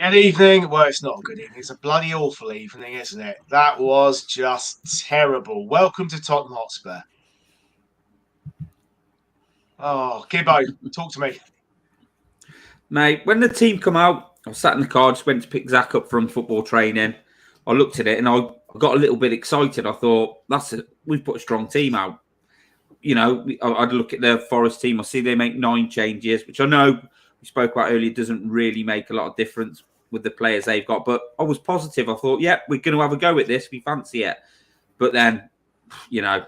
Good evening. Well, it's not a good evening. It's a bloody awful evening, isn't it? That was just terrible. Welcome to Tottenham Hotspur. Oh, Gibbo, talk to me. Mate, when the team come out, I sat in the car, just went to pick Zach up from football training. I looked at it and I got a little bit excited. I thought, we've put a strong team out. You know, I'd look at the Forest team. I see they make 9 changes, which I know we spoke about earlier doesn't really make a lot of difference with the players they've got. But I was positive. I thought, yeah, we're going to have a go at this. We fancy it. But then, you know,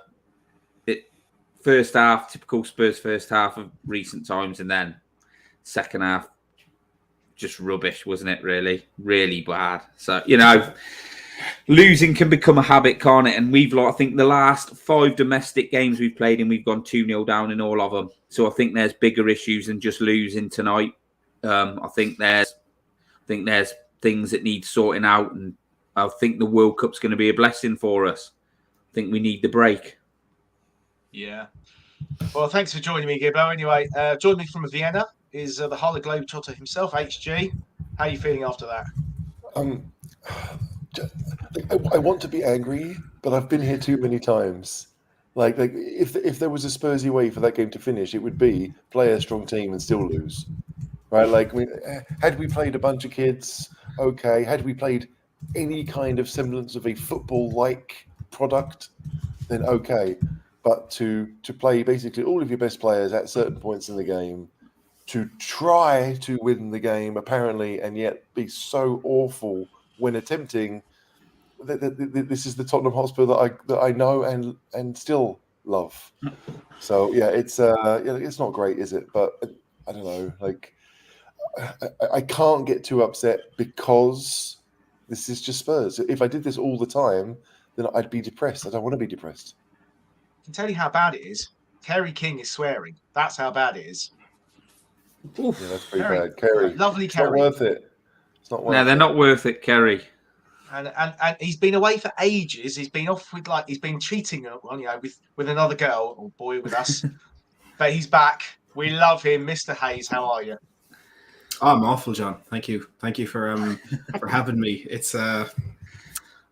first half, typical Spurs first half of recent times, and then second half, just rubbish, wasn't it? Really bad. So, you know, losing can become a habit, can't it? And I think the last 5 domestic games we've played in, we've gone 2-0 down in all of them. So I think there's bigger issues than just losing tonight. I think there's things that need sorting out, and I think the World Cup's going to be a blessing for us. I think we need the break. Yeah. Well, thanks for joining me, Gibbo. Anyway, joining me from Vienna is the Harley Globetrotter himself, HG. How are you feeling after that? I want to be angry, but I've been here too many times. Like if there was a Spursy way for that game to finish, it would be play a strong team and still lose, right? Like, had we played a bunch of kids, okay. Had we played any kind of semblance of a football-like product, then okay. But to play basically all of your best players at certain points in the game, to try to win the game apparently, and yet be so awful when attempting. This is the Tottenham Hotspur that I know and still love. So yeah, it's not great, is it? But I don't know. Like, I can't get too upset because this is just Spurs. If I did this all the time, then I'd be depressed. I don't want to be depressed. I can tell you how bad it is. Kerry King is swearing. That's how bad it is. Oof, yeah, that's pretty bad. Kerry, lovely it's Kerry. Not worth it. It's not worth it. No, they're not worth it, Kerry. And he's been away for ages. He's been off with he's been cheating on with another girl or boy with us. But he's back. We love him, Mr. Hayes. How are you? I'm awful, John. Thank you for having me. It's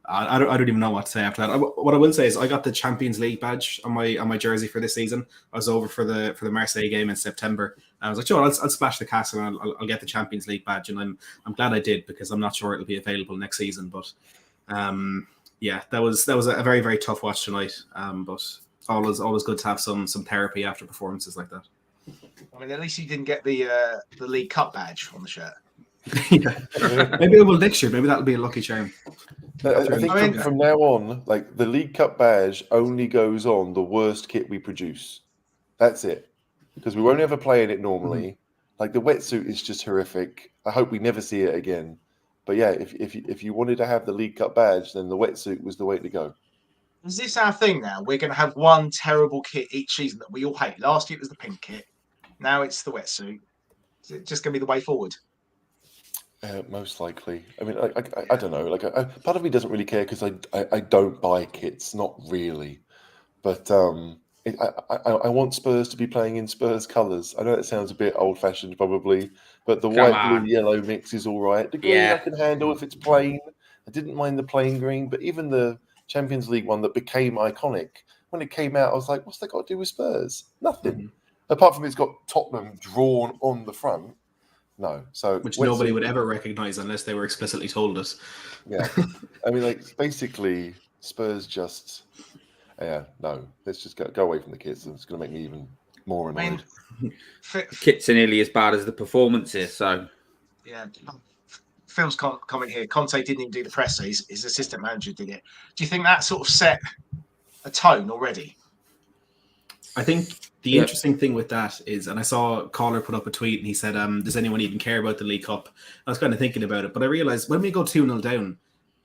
I don't even know what to say after that. What I will say is I got the Champions League badge on my jersey for this season. I was over for the Marseille game in September. I was like, sure, I'll splash the castle and I'll get the Champions League badge, and I'm glad I did, because I'm not sure it'll be available next season. But yeah, that was a very, very tough watch tonight. But always good to have some therapy after performances like that. I mean, at least you didn't get the League Cup badge on the shirt. Yeah. Maybe it will next year. Maybe that'll be a lucky charm. I think from now on, like, the League Cup badge only goes on the worst kit we produce. That's it, because we won't ever play in it normally. Mm-hmm. Like, the wetsuit is just horrific. I hope we never see it again. But yeah, if you wanted to have the League Cup badge, then the wetsuit was the way to go. Is this our thing now? We're going to have one terrible kit each season that we all hate. Last year it was the pink kit. Now it's the wetsuit. Is it just going to be the way forward? Most likely. I mean, I don't know. Like, part of me doesn't really care because I don't buy kits, not really. But I want Spurs to be playing in Spurs colours. I know that sounds a bit old-fashioned, probably, but the white, blue, yellow mix is all right. The green I can handle if it's plain. I didn't mind the plain green, but even the Champions League one that became iconic, when it came out, I was like, what's that got to do with Spurs? Nothing. Mm-hmm. Apart from it's got Tottenham drawn on the front. No, so which nobody would ever recognise unless they were explicitly told us. Yeah, I mean, like, basically, Spurs just, no. Let's just go away from the kits. It's going to make me even more annoyed. The kits are nearly as bad as the performances. So, yeah. Phil's comment here. Conte didn't even do the presser. His assistant manager did it. Do you think that sort of set a tone already? I think the interesting thing with that is, and I saw Caller put up a tweet and he said, does anyone even care about the League Cup? I was kind of thinking about it, but I realised when we go 2-0 down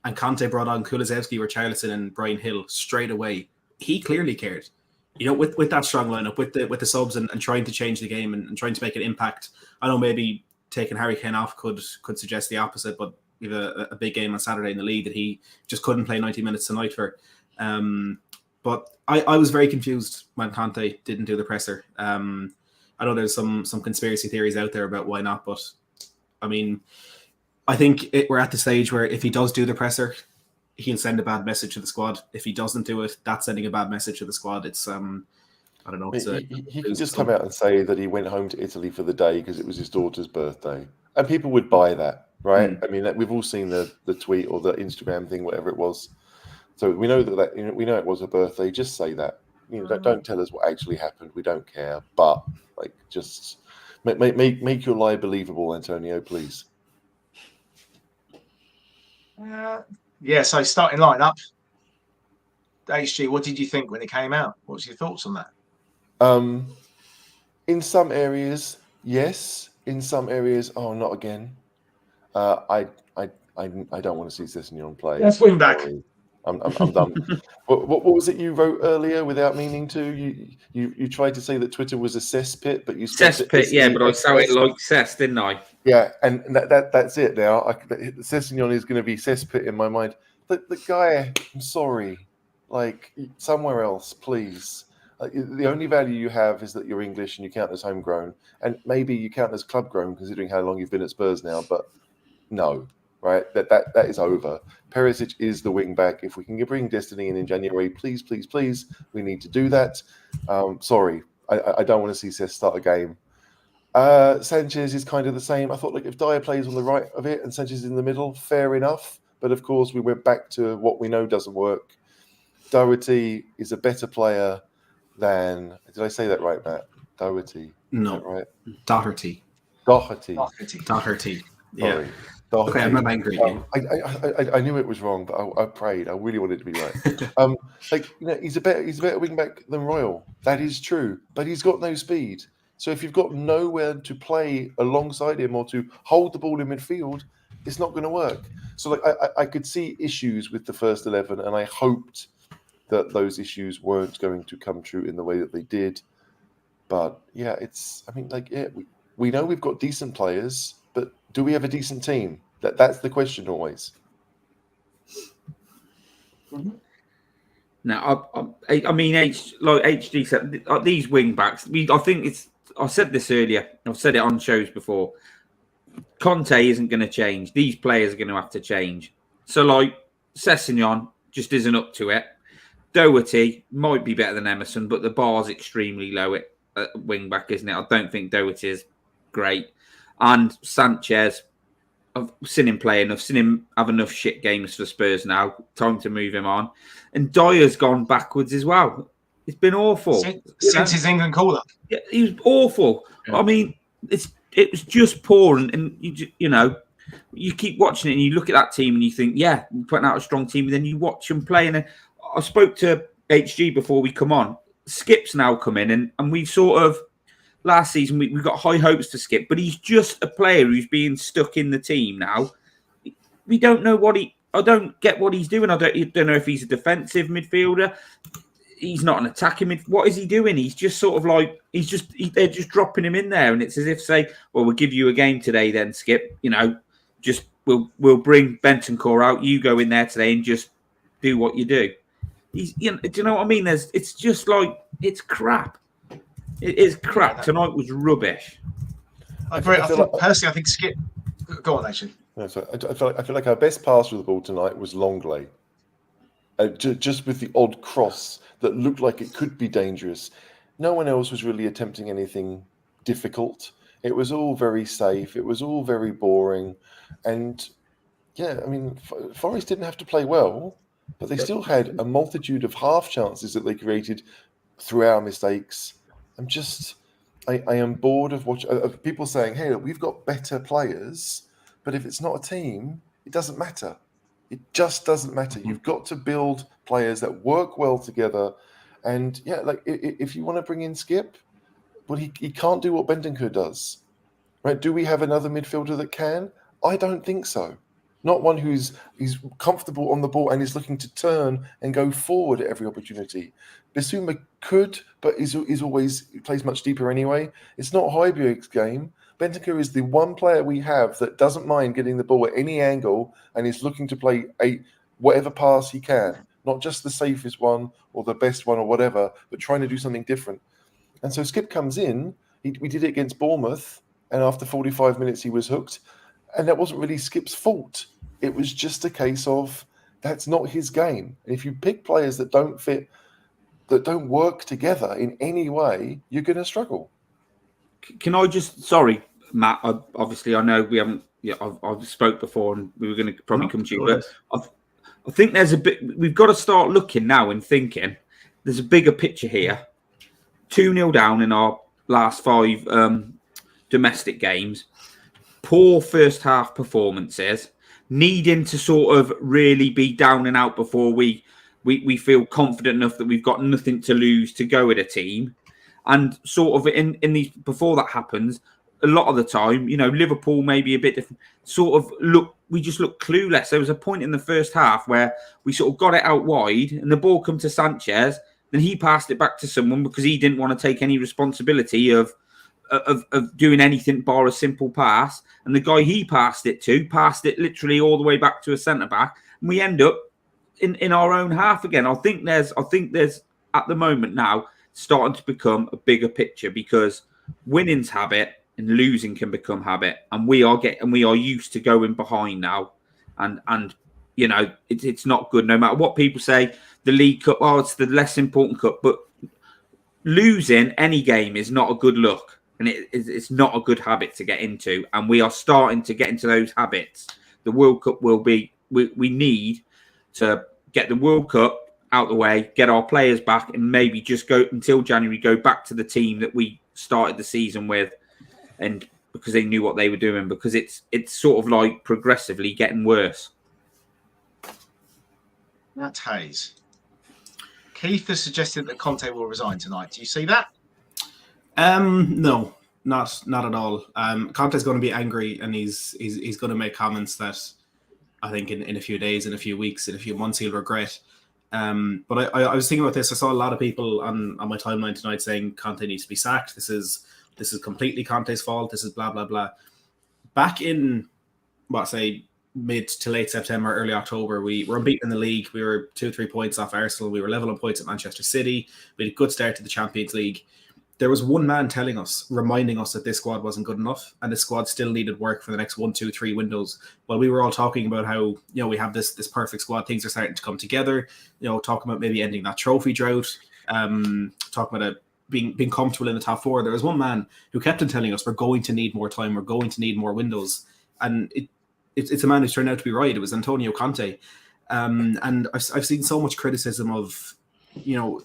and Conte brought on Kulusevski, Richarlison and Brian Hill straight away, he clearly cared. You know, with that strong lineup, with the subs and trying to change the game and trying to make an impact. I know maybe taking Harry Kane off could suggest the opposite, but we have a big game on Saturday in the league that he just couldn't play 90 minutes tonight for. But I was very confused when Conte didn't do the presser. I know there's some conspiracy theories out there about why not, but I mean, I think we're at the stage where if he does do the presser, he'll send a bad message to the squad. If he doesn't do it, that's sending a bad message to the squad. It's I don't know. He can just come out and say that he went home to Italy for the day because it was his daughter's birthday, and people would buy that, right? I mean, we've all seen the tweet or the Instagram thing, whatever it was. So we know that we know it was a birthday. Just say that. Don't tell us what actually happened. We don't care. But just make your lie believable, Antonio, please. So starting lineup. HG, what did you think when it came out? What's your thoughts on that? In some areas, yes. In some areas, not again. I don't want to see Sessegnon play. Let's wing back. I'm done. What was it you wrote earlier without meaning to? You tried to say that Twitter was a cesspit, but you cesspit, yeah. But I saw it like cess, didn't I? Yeah, and that's it now. Sessegnon is going to be cesspit in my mind. The guy, I'm sorry, somewhere else, please. The only value you have is that you're English and you count as homegrown, and maybe you count as club grown considering how long you've been at Spurs now. But no, right? That is over. Perisic is the wing back. If we can bring Destiny in January, please, please, please, we need to do that. Sorry, I don't want to see Cesc start a game. Sanchez is kind of the same. I thought, if Dyer plays on the right of it and Sanchez is in the middle, fair enough. But of course, we went back to what we know doesn't work. Doherty is a better player than. Did I say that right, Matt? Doherty. No, right. Doherty. Yeah. Sorry. Doherty. Okay, I'm not angry. I knew it was wrong, but I prayed. I really wanted it to be right. He's a better wing back than Royal. That is true, but he's got no speed. So if you've got nowhere to play alongside him or to hold the ball in midfield, it's not going to work. So I could see issues with the first 11, and I hoped that those issues weren't going to come true in the way that they did. But yeah, we know we've got decent players, but do we have a decent team? That's the question always. Mm-hmm. Now, I mean, like HG said, these wing backs. I think I said this earlier. I've said it on shows before. Conte isn't going to change. These players are going to have to change. So, Sessegnon just isn't up to it. Doherty might be better than Emerson, but the bar's extremely low at wing back, isn't it? I don't think Doherty is great. And Sanchez, I've seen him play enough, seen him have enough shit games for Spurs now. Time to move him on. And Dyer's gone backwards as well. It's been awful. Since his England call-up. Yeah, he was awful. Yeah. I mean, it was just poor. And you keep watching it and you look at that team and you think, yeah, we're putting out a strong team. And then you watch them play. And I spoke to HG before we come on. Skip's now come in and we've sort of, last season, we've got high hopes to Skip, but he's just a player who's being stuck in the team now. We don't know I don't get what he's doing. I don't know if he's a defensive midfielder. He's not an attacking what is he doing? He's just sort of they're just dropping him in there. And it's as if say, well, we'll give you a game today then, Skip. Just we'll bring Bentancur out. You go in there today and just do what you do. Do you know what I mean? It's just it's crap. It is crap. Tonight was rubbish. I think Skip. Go on, actually. No, sorry. I feel like our best passer of the ball tonight was Longley. Just with the odd cross that looked like it could be dangerous. No one else was really attempting anything difficult. It was all very safe. It was all very boring. And yeah, I mean, Forest didn't have to play well, but they still had a multitude of half chances that they created through our mistakes. I am bored of people saying, hey, look, we've got better players, but if it's not a team, it doesn't matter. It just doesn't matter. You've got to build players that work well together. And yeah, if you want to bring in Skip, well, he can't do what Bentancur does. Right? Do we have another midfielder that can? I don't think so. Not one who's comfortable on the ball and is looking to turn and go forward at every opportunity. Bissouma could, but he plays much deeper anyway. It's not Højbjerg's game. Bentancur is the one player we have that doesn't mind getting the ball at any angle and is looking to play whatever pass he can. Not just the safest one or the best one or whatever, but trying to do something different. And so Skip comes in. We did it against Bournemouth, and after 45 minutes he was hooked. And that wasn't really Skip's fault. It was just a case of that's not his game. And if you pick players that don't fit, that don't work together in any way, you're going to struggle. Can I just, sorry, Matt, obviously I know we haven't, I've spoke before and we were going to probably come to you, but I think there's a bit, we've got to start looking now and thinking there's a bigger picture here. 2-0 down in our last 5 domestic games. Poor first half performances, needing to sort of really be down and out before we feel confident enough that we've got nothing to lose to go at a team. And sort of in these, before that happens, a lot of the time, Liverpool may be a bit different. Sort of we just look clueless. There was a point in the first half where we sort of got it out wide and the ball come to Sanchez. Then he passed it back to someone because he didn't want to take any responsibility of doing anything bar a simple pass. And the guy he passed it to passed it literally all the way back to a centre-back. And we end up in our own half again. I think there's at the moment now starting to become a bigger picture because winning's habit and losing can become habit. And we are used to going behind now. And it's not good no matter what people say. The League Cup, it's the less important cup, but losing any game is not a good look. And it's not a good habit to get into. And we are starting to get into those habits. The World Cup will be, we need to get the World Cup out the way, get our players back, and maybe just go until January, go back to the team that we started the season with. And because they knew what they were doing, because it's sort of like progressively getting worse. Matt Hayes. Keith has suggested that Conte will resign tonight. Do you see that? No, not at all. Conte's going to be angry, and he's going to make comments that I think in a few days, in a few weeks, in a few months he'll regret. But I was thinking about this. I saw a lot of people on my timeline tonight saying Conte needs to be sacked. This is completely Conte's fault. This is blah blah blah. Back in mid to late September, early October, we were unbeaten in the league. We were 2-3 points off Arsenal. We were level on points at Manchester City. We had a good start to the Champions League. There was one man reminding us that this squad wasn't good enough, and this squad still needed work for the next 1, 2, 3 windows. While we were all talking about how we have this perfect squad, things are starting to come together. Talking about maybe ending that trophy drought, talking about being comfortable in the top 4. There was one man who kept on telling us we're going to need more time, we're going to need more windows, and it's a man who's turned out to be right. It was Antonio Conte, and I've seen so much criticism of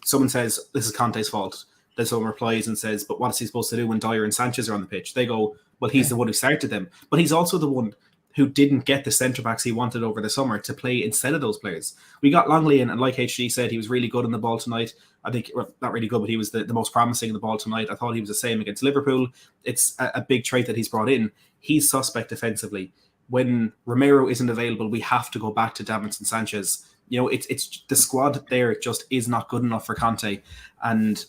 someone says this is Conte's fault. Then someone replies and says, but what is he supposed to do when Dyer and Sanchez are on the pitch? They go, well, he's the one who started them. But he's also the one who didn't get the centre-backs he wanted over the summer to play instead of those players. We got Longley in, and like HG said, he was really good on the ball tonight. I think, well, not really good, but he was the most promising in the ball tonight. I thought he was the same against Liverpool. It's a big trait that he's brought in. He's suspect defensively. When Romero isn't available, we have to go back to Davinson Sanchez. It's the squad there just is not good enough for Conte. And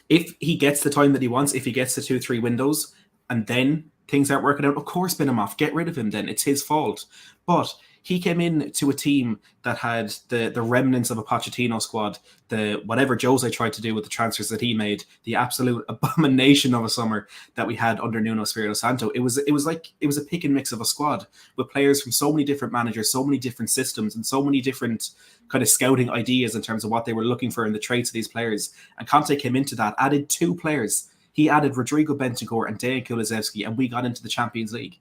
if he gets the time that he wants, if he gets the 2-3 windows, and then things aren't working out, of course, bin him off. Get rid of him then. It's his fault. But he came in to a team that had the remnants of a Pochettino squad, the whatever Jose tried to do with the transfers that he made, the absolute abomination of a summer that we had under Nuno Espirito Santo. It was a pick and mix of a squad with players from so many different managers, so many different systems, and so many different kind of scouting ideas in terms of what they were looking for in the traits of these players. And Conte came into that, added 2 players. He added Rodrigo Bentancur and Dejan Kulusevski, and we got into the Champions League.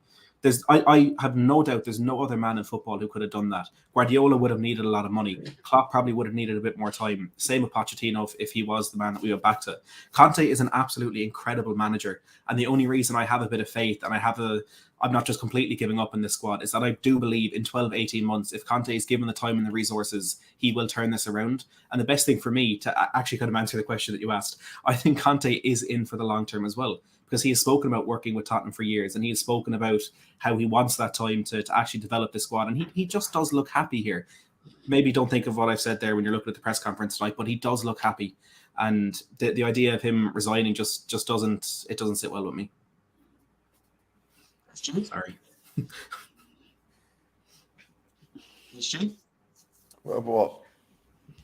I have no doubt there's no other man in football who could have done that. Guardiola would have needed a lot of money. Klopp probably would have needed a bit more time. Same with Pochettino if he was the man that we went back to. Conte is an absolutely incredible manager. And the only reason I have a bit of faith and I'm not just completely giving up in this squad is that I do believe in 12, 18 months, if Conte is given the time and the resources, he will turn this around. And the best thing for me to actually kind of answer the question that you asked, I think Conte is in for the long term as well. Because he has spoken about working with Tottenham for years, and he has spoken about how he wants that time to actually develop the squad. And he just does look happy here. Maybe don't think of what I've said there when you're looking at the press conference tonight, but he does look happy. And the idea of him resigning just doesn't sit well with me. Sorry. What?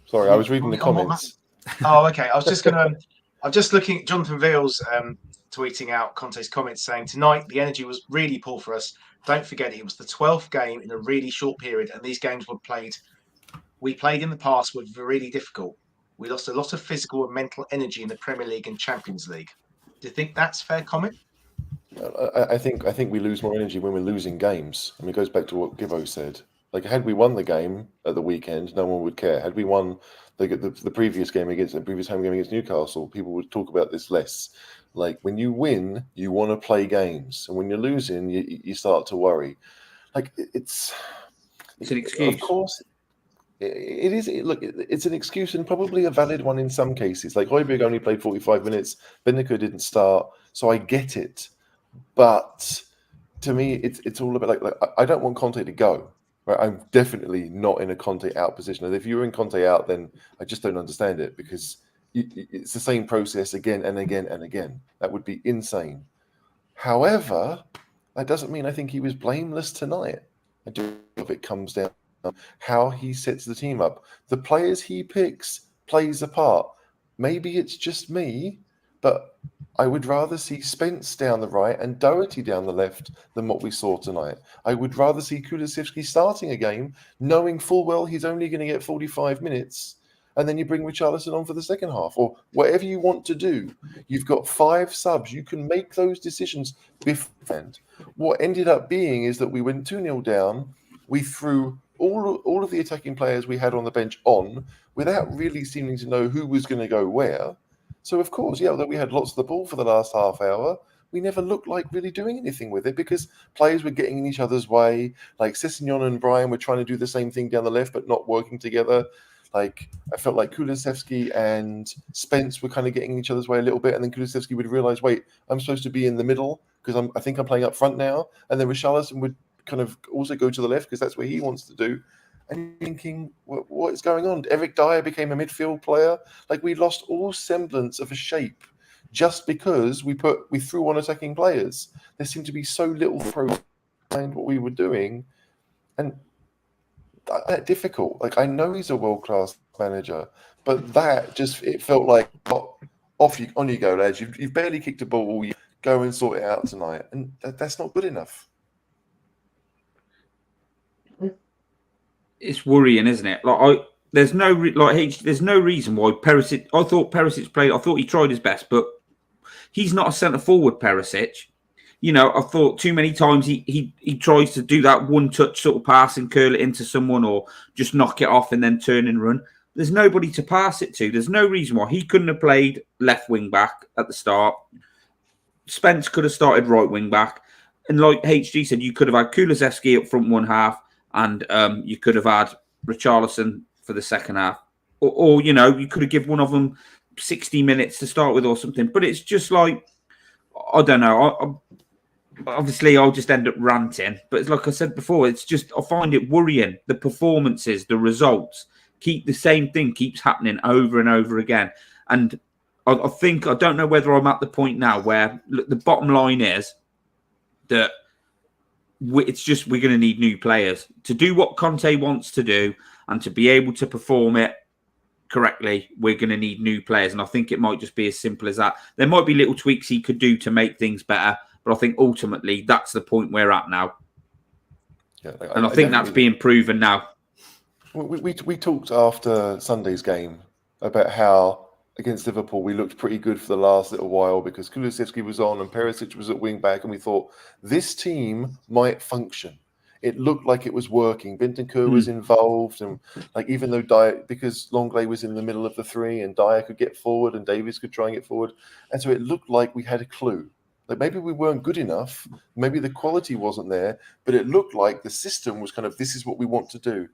Sorry, I was reading the comments. Oh, okay. I was just going to... I'm just looking at Jonathan Veals tweeting out Conte's comments saying, tonight the energy was really poor for us. Don't forget it was the 12th game in a really short period, and these games we played in the past were really difficult. We lost a lot of physical and mental energy in the Premier League and Champions League. Do you think that's a fair comment? I think we lose more energy when we're losing games. I mean, it goes back to what Gibbo said. Like, had we won the game at the weekend, no one would care. Had we won the previous game against the previous home game against Newcastle, people would talk about this less. Like, when you win, you want to play games, and when you're losing, you start to worry. Like, it's an excuse. Of course, it is. Look, it's an excuse and probably a valid one in some cases. Like, Højbjerg only played 45 minutes. Bentancur didn't start, so I get it. But to me, it's all about like I don't want Conte to go. Right? I'm definitely not in a Conte out position. And if you're in Conte out, then I just don't understand it, because it's the same process again and again and again. That would be insane. However, that doesn't mean I think he was blameless tonight. I do if it comes down to how he sets the team up. The players he picks plays a part. Maybe it's just me, but I would rather see Spence down the right and Doherty down the left than what we saw tonight. I would rather see Kulusevski starting a game, knowing full well he's only going to get 45 minutes, and then you bring Richarlison on for the second half, or whatever you want to do. You've got 5 subs. You can make those decisions beforehand. What ended up being is that we went 2-0 down. We threw all of the attacking players we had on the bench on without really seeming to know who was going to go where. So, of course, yeah, that we had lots of the ball for the last half hour. We never looked like really doing anything with it because players were getting in each other's way. Like Sessegnon and Brian were trying to do the same thing down the left, but not working together. Like, I felt like Kulusevski and Spence were kind of getting in each other's way a little bit. And then Kulusevski would realize, wait, I'm supposed to be in the middle because I think I'm playing up front now. And then Richarlison would kind of also go to the left because that's where he wants to do. And thinking, what is going on? Eric Dyer became a midfield player. Like, we lost all semblance of a shape just because we threw on attacking players. There seemed to be so little behind what we were doing, and that difficult. Like, I know he's a world-class manager, but it felt like on you go, lads. You've barely kicked a ball. You go and sort it out tonight, and that's not good enough. It's worrying, isn't it? Like, there's no reason why Perisic. I thought Perisic played. I thought he tried his best, but he's not a centre forward. Perisic, I thought too many times he tries to do that one touch sort of pass and curl it into someone, or just knock it off and then turn and run. There's nobody to pass it to. There's no reason why he couldn't have played left wing back at the start. Spence could have started right wing back, and like HG said, you could have had Kulusevski up front one half. And you could have had Richarlison for the second half. Or you could have given one of them 60 minutes to start with or something. But it's just like, I don't know. Obviously, I'll just end up ranting. But like I said before, it's just, I find it worrying. The performances, the results, the same thing keeps happening over and over again. And I don't know whether I'm at the point now where the bottom line is that it's just we're going to need new players to do what Conte wants to do, and to be able to perform it correctly. We're going to need new players, and I think it might just be as simple as that. There might be little tweaks he could do to make things better, but I think ultimately that's the point we're at now. Yeah, and I think that's being proven now. We talked after Sunday's game about how against Liverpool we looked pretty good for the last little while because Kulusevski was on and Perisic was at wing back, and we thought this team might function. It looked like it was working. Bentancur was involved, and like even though Dyer, because Longley was in the middle of the three, and Dyer could get forward, and Davies could try and get forward, and so it looked like we had a clue. Like maybe we weren't good enough, maybe the quality wasn't there, but it looked like the system was kind of this is what we want to do.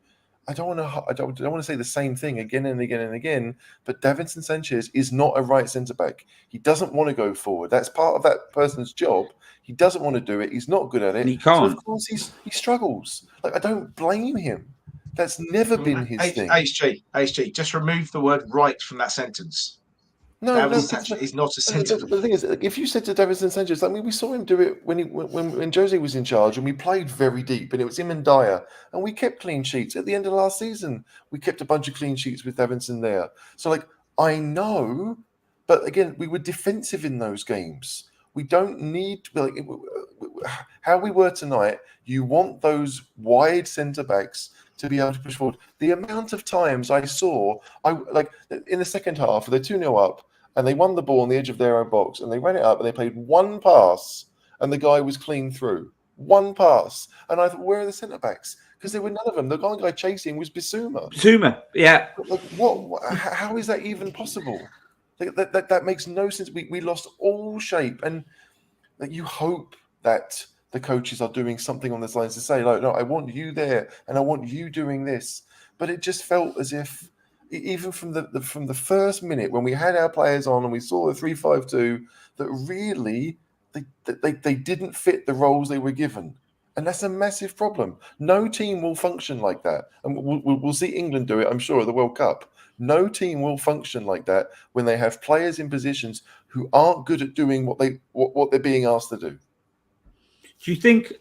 I don't want to say the same thing again and again and again, but Davinson Sanchez is not a right centre back. He doesn't want to go forward. That's part of that person's job. He doesn't want to do it. He's not good at it. And he can't. So of course he struggles. Like I don't blame him. That's never been his thing. HG, just remove the word "right" from that sentence. No, Davinson is not a centre. But the thing is, if you said to Davinson Sanchez, I mean, we saw him do it when Jose was in charge, and we played very deep, and it was him and Dyer, and we kept clean sheets. At the end of last season, we kept a bunch of clean sheets with Davinson there. So, like, I know But again, we were defensive in those games. We don't need how we were tonight. You want those wide centre backs to be able to push forward. The amount of times I saw, in the second half, they're 2-0 up and they won the ball on the edge of their own box and they ran it up and they played one pass and the guy was clean through. One pass. And I thought, where are the centre backs? Because there were none of them. The guy chasing was Bissouma. Bissouma, yeah. How is that even possible? That makes no sense. We lost all shape, and you hope that the coaches are doing something on this line to say, like, no, I want you there, and I want you doing this. But it just felt as if, even from the first minute when we had our players on and we saw the 3-5-2, that really they didn't fit the roles they were given. And that's a massive problem. No team will function like that. And we'll see England do it, I'm sure, at the World Cup. No team will function like that when they have players in positions who aren't good at doing what they're being asked to do. Do you think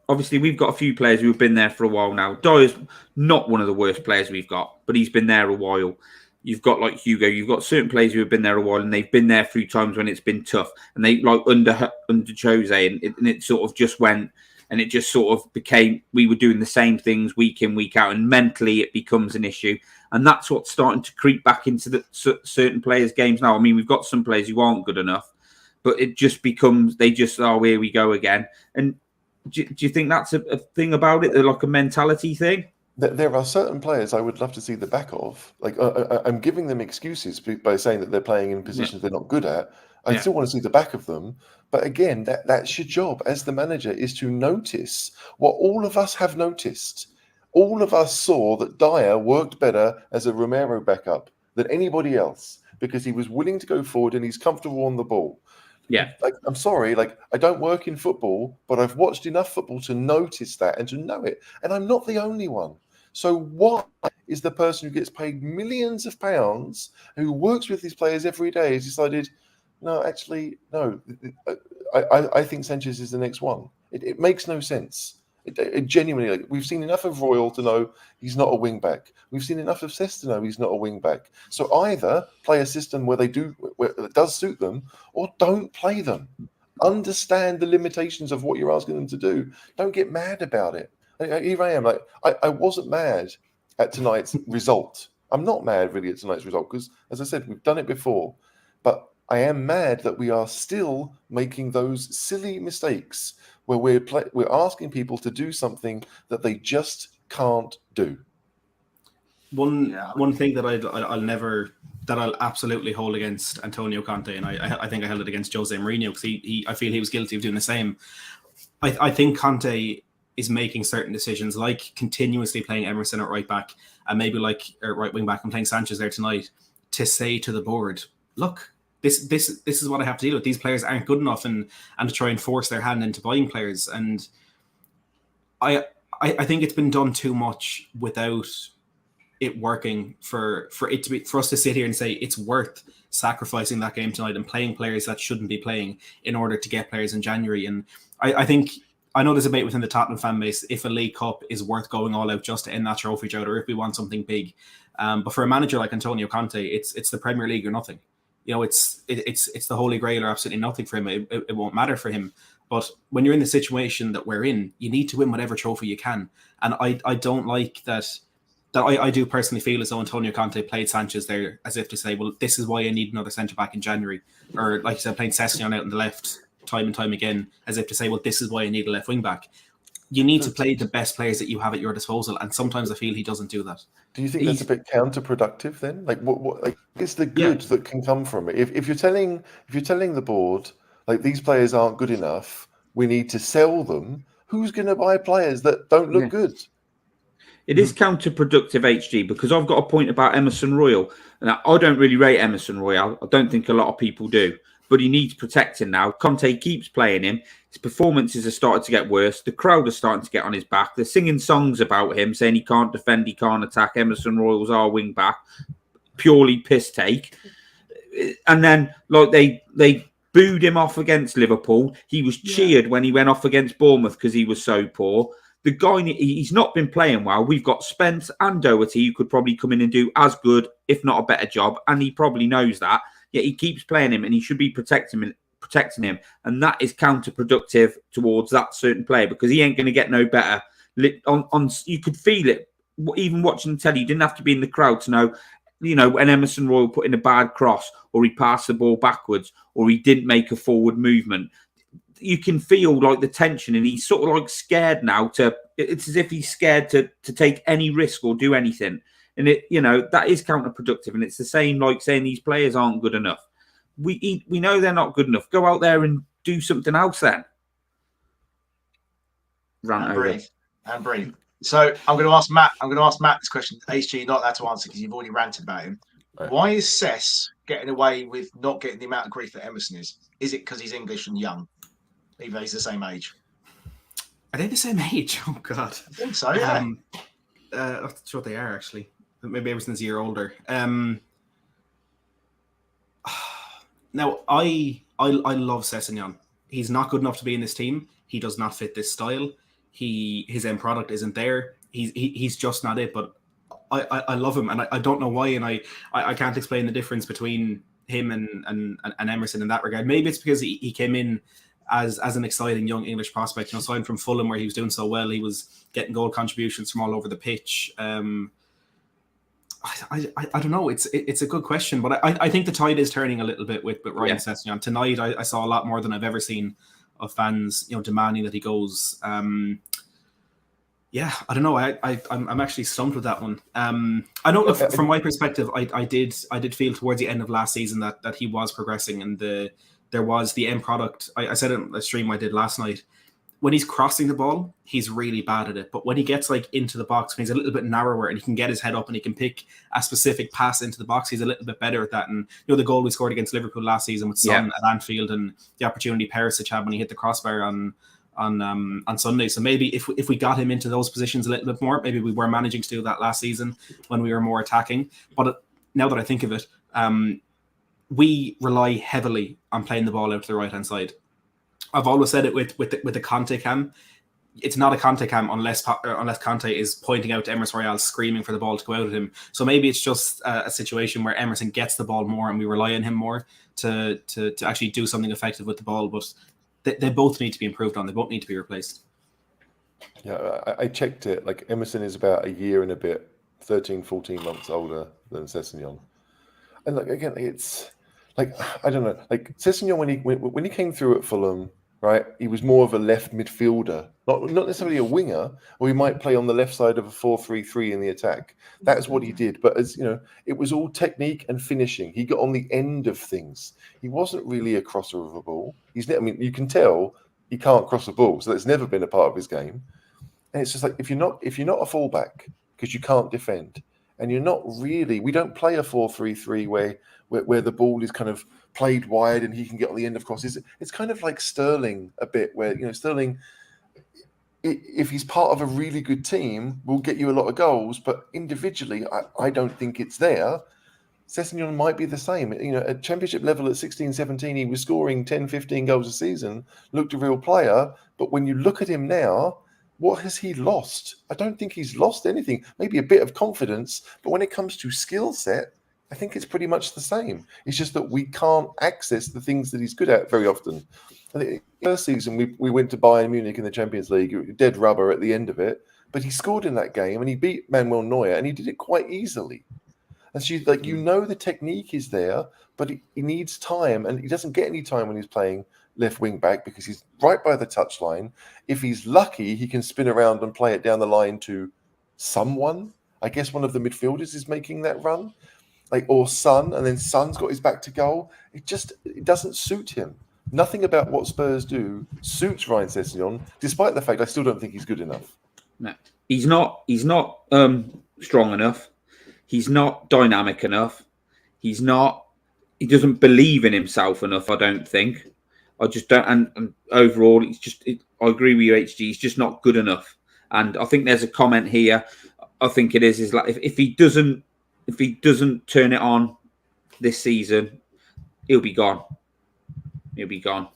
obviously we've got a few players who have been there for a while now. Dyer's not one of the worst players we've got, but he's been there a while. You've got like Hugo, you've got certain players who have been there a while and they've been there through times when it's been tough. And they under Jose and it sort of just went. And it just sort of became, we were doing the same things week in, week out, and mentally it becomes an issue. And that's what's starting to creep back into the certain players' games now. I mean, we've got some players who aren't good enough, but it just becomes, here we go again. And do you think that's a thing about it, like a mentality thing? There are certain players I would love to see the back of. Like, I'm giving them excuses by saying that they're playing in positions they're not good at. I still want to see the back of them. But again, that's your job as the manager, is to notice what all of us have noticed. All of us saw that Dyer worked better as a Romero backup than anybody else because he was willing to go forward and he's comfortable on the ball. Yeah. Like, I'm sorry, I don't work in football, but I've watched enough football to notice that and to know it. And I'm not the only one. So why is the person who gets paid millions of pounds, who works with these players every day, has decided, no, actually, no, I think Sanchez is the next one. It makes no sense. It genuinely, we've seen enough of Royal to know he's not a wing back. We've seen enough of Cesc to know he's not a wing back. So either play a system where it does suit them, or don't play them. Understand the limitations of what you're asking them to do. Don't get mad about it. Here I am. I wasn't mad at tonight's result. I'm not mad really at tonight's result because, as I said, we've done it before. But I am mad that we are still making those silly mistakes where we're asking people to do something that they just can't do. One thing that I'll absolutely hold against Antonio Conte, and I think I held it against Jose Mourinho because I feel he was guilty of doing the same. I think Conte is making certain decisions, like continuously playing Emerson at right back and maybe like right wing back and playing Sanchez there tonight, to say to the board, look, this is what I have to deal with. These players aren't good enough, and to try and force their hand into buying players. And I think it's been done too much without it working for us to sit here and say it's worth sacrificing that game tonight and playing players that shouldn't be playing in order to get players in January. And I think, I know there's a debate within the Tottenham fan base if a League Cup is worth going all out just to end that trophy drought, or if we want something big. But for a manager like Antonio Conte, it's the Premier League or nothing. You know, it's the Holy Grail or absolutely nothing for him. It won't matter for him. But when you're in the situation that we're in, you need to win whatever trophy you can. And I don't like that. I do personally feel as though Antonio Conte played Sanchez there as if to say, well, this is why I need another centre back in January. Or like you said, playing Sessegnon out on the left time and time again, as if to say, well, this is why I need a left wing back. You need to play the best players that you have at your disposal, and sometimes I feel he doesn't do that. Do you think that's a bit counterproductive then? Like, what is the good that can come from it? If you're telling the board, like, these players aren't good enough, we need to sell them, who's going to buy players that don't look good? It is counterproductive, HG, because I've got a point about Emerson Royal. And I don't really rate Emerson Royal. I don't think a lot of people do. But he needs protecting now. Conte keeps playing him. His performances are starting to get worse. The crowd are starting to get on his back. They're singing songs about him, saying he can't defend, he can't attack. Emerson Royal's our wing back. Purely piss take. And then, like, they booed him off against Liverpool. He was cheered when he went off against Bournemouth because he was so poor. The guy, he's not been playing well. We've got Spence and Doherty who could probably come in and do as good, if not a better job. And he probably knows that. yet he keeps playing him, and he should be protecting him, and that is counterproductive towards that certain player because he ain't going to get no better. You could feel it even watching the telly. You didn't have to be in the crowd to know. When Emerson Royal put in a bad cross, or he passed the ball backwards, or he didn't make a forward movement, you can feel like the tension, and he's sort of like scared now. It's as if he's scared to take any risk or do anything, and that is counterproductive. And it's the same like saying these players aren't good enough. We know they're not good enough. Go out there and do something else then. Breathe. So I'm going to ask Matt this question. HG, not allowed to answer because you've already ranted about him. Right. Why is Cess getting away with not getting the amount of grief that Emerson is? Is it because he's English and young, even though he's the same age? Are they the same age? Oh God, I think so. Yeah. I'm not sure what they are actually. Maybe Emerson's a year older. Now I love Sessegnon. He's not good enough to be in this team. He does not fit this style. His end product isn't there. He's just not it. But I love him, and I don't know why, and I can't explain the difference between him and Emerson in that regard. Maybe it's because he came in as an exciting young English prospect, signed from Fulham where he was doing so well. He was getting goal contributions from all over the pitch. I don't know. It's a good question, but I think the tide is turning a little bit with Ryan Sessegnon. Tonight I saw a lot more than I've ever seen of fans, demanding that he goes. I don't know. I'm actually stumped with that one. I know from my perspective, I did feel towards the end of last season that he was progressing, and there was the end product. I said it in a stream I did last night. When he's crossing the ball, he's really bad at it. But when he gets into the box, when he's a little bit narrower and he can get his head up and he can pick a specific pass into the box, he's a little bit better at that. And the goal we scored against Liverpool last season with Son at Anfield, and the opportunity Perisic had when he hit the crossbar on Sunday. So maybe if we got him into those positions a little bit more, maybe we were managing to do that last season when we were more attacking. But now that I think of it, we rely heavily on playing the ball out to the right hand side. I've always said it with the Conte cam. It's not a Conte cam unless Conte is pointing out to Emerson Royal, screaming for the ball to go out at him. So maybe it's just a situation where Emerson gets the ball more and we rely on him more to actually do something effective with the ball. But they both need to be improved on. They both need to be replaced. Yeah, I checked it. Emerson is about a year and a bit, 13, 14 months older than Sessegnon. And again, it's I don't know. Sessegnon, when he came through at Fulham, right, he was more of a left midfielder, not necessarily a winger, or he might play on the left side of a 4-3-3 in the attack. That's what he did. But it was all technique and finishing. He got on the end of things. He wasn't really a crosser of a ball. You can tell he can't cross a ball, so that's never been a part of his game. And it's just if you're not a fullback because you can't defend, and you're not really, we don't play a 4-3-3 where the ball is kind of played wide and he can get on the end of crosses. It's kind of like Sterling a bit, where Sterling, if he's part of a really good team, will get you a lot of goals, but individually, I don't think it's there. Sessegnon might be the same. At championship level at 16, 17, he was scoring 10, 15 goals a season, looked a real player, but when you look at him now, what has he lost? I don't think he's lost anything. Maybe a bit of confidence, but when it comes to skill set, I think it's pretty much the same. It's just that we can't access the things that he's good at very often. I think first season we went to Bayern Munich in the Champions League, dead rubber at the end of it, but he scored in that game and he beat Manuel Neuer and he did it quite easily. And so the technique is there, but he needs time, and he doesn't get any time when he's playing left wing back because he's right by the touchline. If he's lucky, he can spin around and play it down the line to someone. I guess one of the midfielders is making that run, or Son, and then Son's got his back to goal. It doesn't suit him. Nothing about what Spurs do suits Ryan Sessegnon, despite the fact I still don't think he's good enough. No, he's not strong enough. He's not dynamic enough. He doesn't believe in himself enough, I don't think. I just don't. And overall, I agree with you, HG. He's just not good enough. And I think there's a comment here. I think it is if he doesn't turn it on this season, he'll be gone. He'll be gone.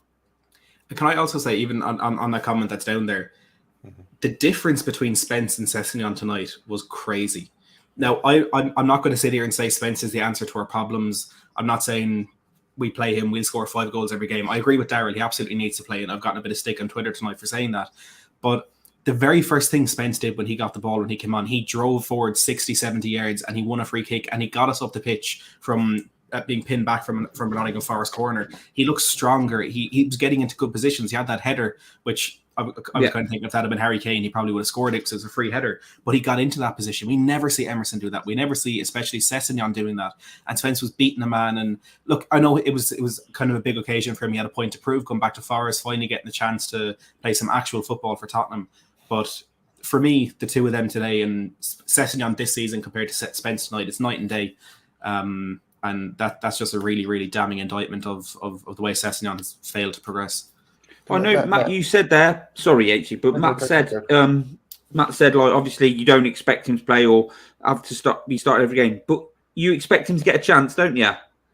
Can I also say, even on that comment that's down there, the difference between Spence and Sessegnon tonight was crazy. Now, I'm not going to sit here and say Spence is the answer to our problems. I'm not saying we play him, we'll score 5 goals every game. I agree with Daryl. He absolutely needs to play, and I've gotten a bit of stick on Twitter tonight for saying that. But the very first thing Spence did when he got the ball, when he came on, he drove forward 60, 70 yards and he won a free kick and he got us up the pitch from being pinned back from a Nottingham Forest corner. He looks stronger. He was getting into good positions. He had that header, which I was kind of thinking if that had been Harry Kane, he probably would have scored it because it was a free header. But he got into that position. We never see Emerson do that. We never see, especially Sessegnon, doing that. And Spence was beating a man. And look, I know it was kind of a big occasion for him. He had a point to prove, going back to Forest, finally getting the chance to play some actual football for Tottenham. But for me, the two of them today and Sessegnon this season compared to Spence tonight, it's night and day. And that's just a really, really damning indictment of the way Sessegnon has failed to progress. I know, Matt, you said there, sorry, HG, but Matt said, like, obviously you don't expect him to play or have to be started every game, but you expect him to get a chance, don't you?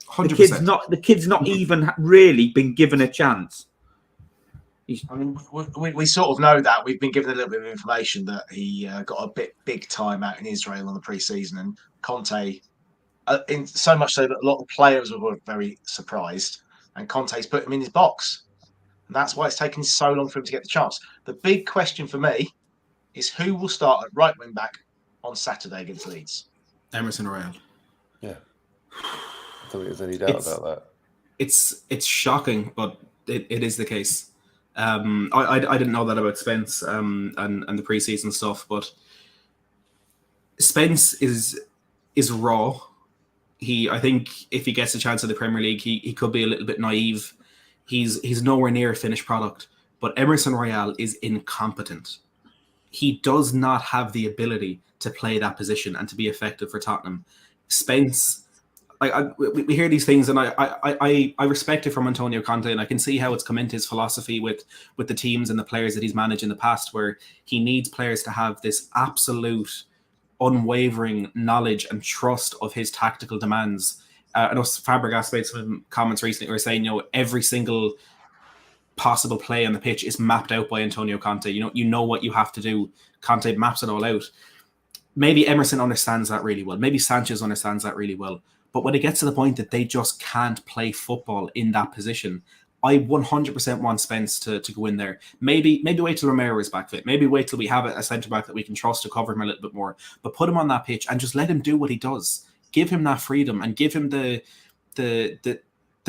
100%. The kid's not even really been given a chance. I mean, we sort of know that. We've been given a little bit of information that he got a big time out in Israel on the pre-season, and Conte, in so much so that a lot of players were very surprised, and Conte's put him in his box. And that's why it's taken so long for him to get the chance. The big question for me is who will start at right wing back on Saturday against Leeds? Emerson Royale. Yeah. I don't think there's any doubt about that. It's shocking, but it is the case. I didn't know that about Spence and the preseason stuff, but Spence is raw. I think if he gets a chance in the Premier League, he could be a little bit naive. He's nowhere near a finished product, but Emerson Royale is incompetent. He does not have the ability to play that position and to be effective for Tottenham. Spence, we hear these things, and I respect it from Antonio Conte, and I can see how it's come into his philosophy with the teams and the players that he's managed in the past, where he needs players to have this absolute, unwavering knowledge and trust of his tactical demands. I know Fabregas made some comments recently where saying, every single possible play on the pitch is mapped out by Antonio Conte. You know what you have to do. Conte maps it all out. Maybe Emerson understands that really well. Maybe Sanchez understands that really well. But when it gets to the point that they just can't play football in that position, I 100% want Spence to go in there. Maybe wait till Romero is back fit. Maybe wait till we have a centre-back that we can trust to cover him a little bit more. But put him on that pitch and just let him do what he does. Give him that freedom and give him the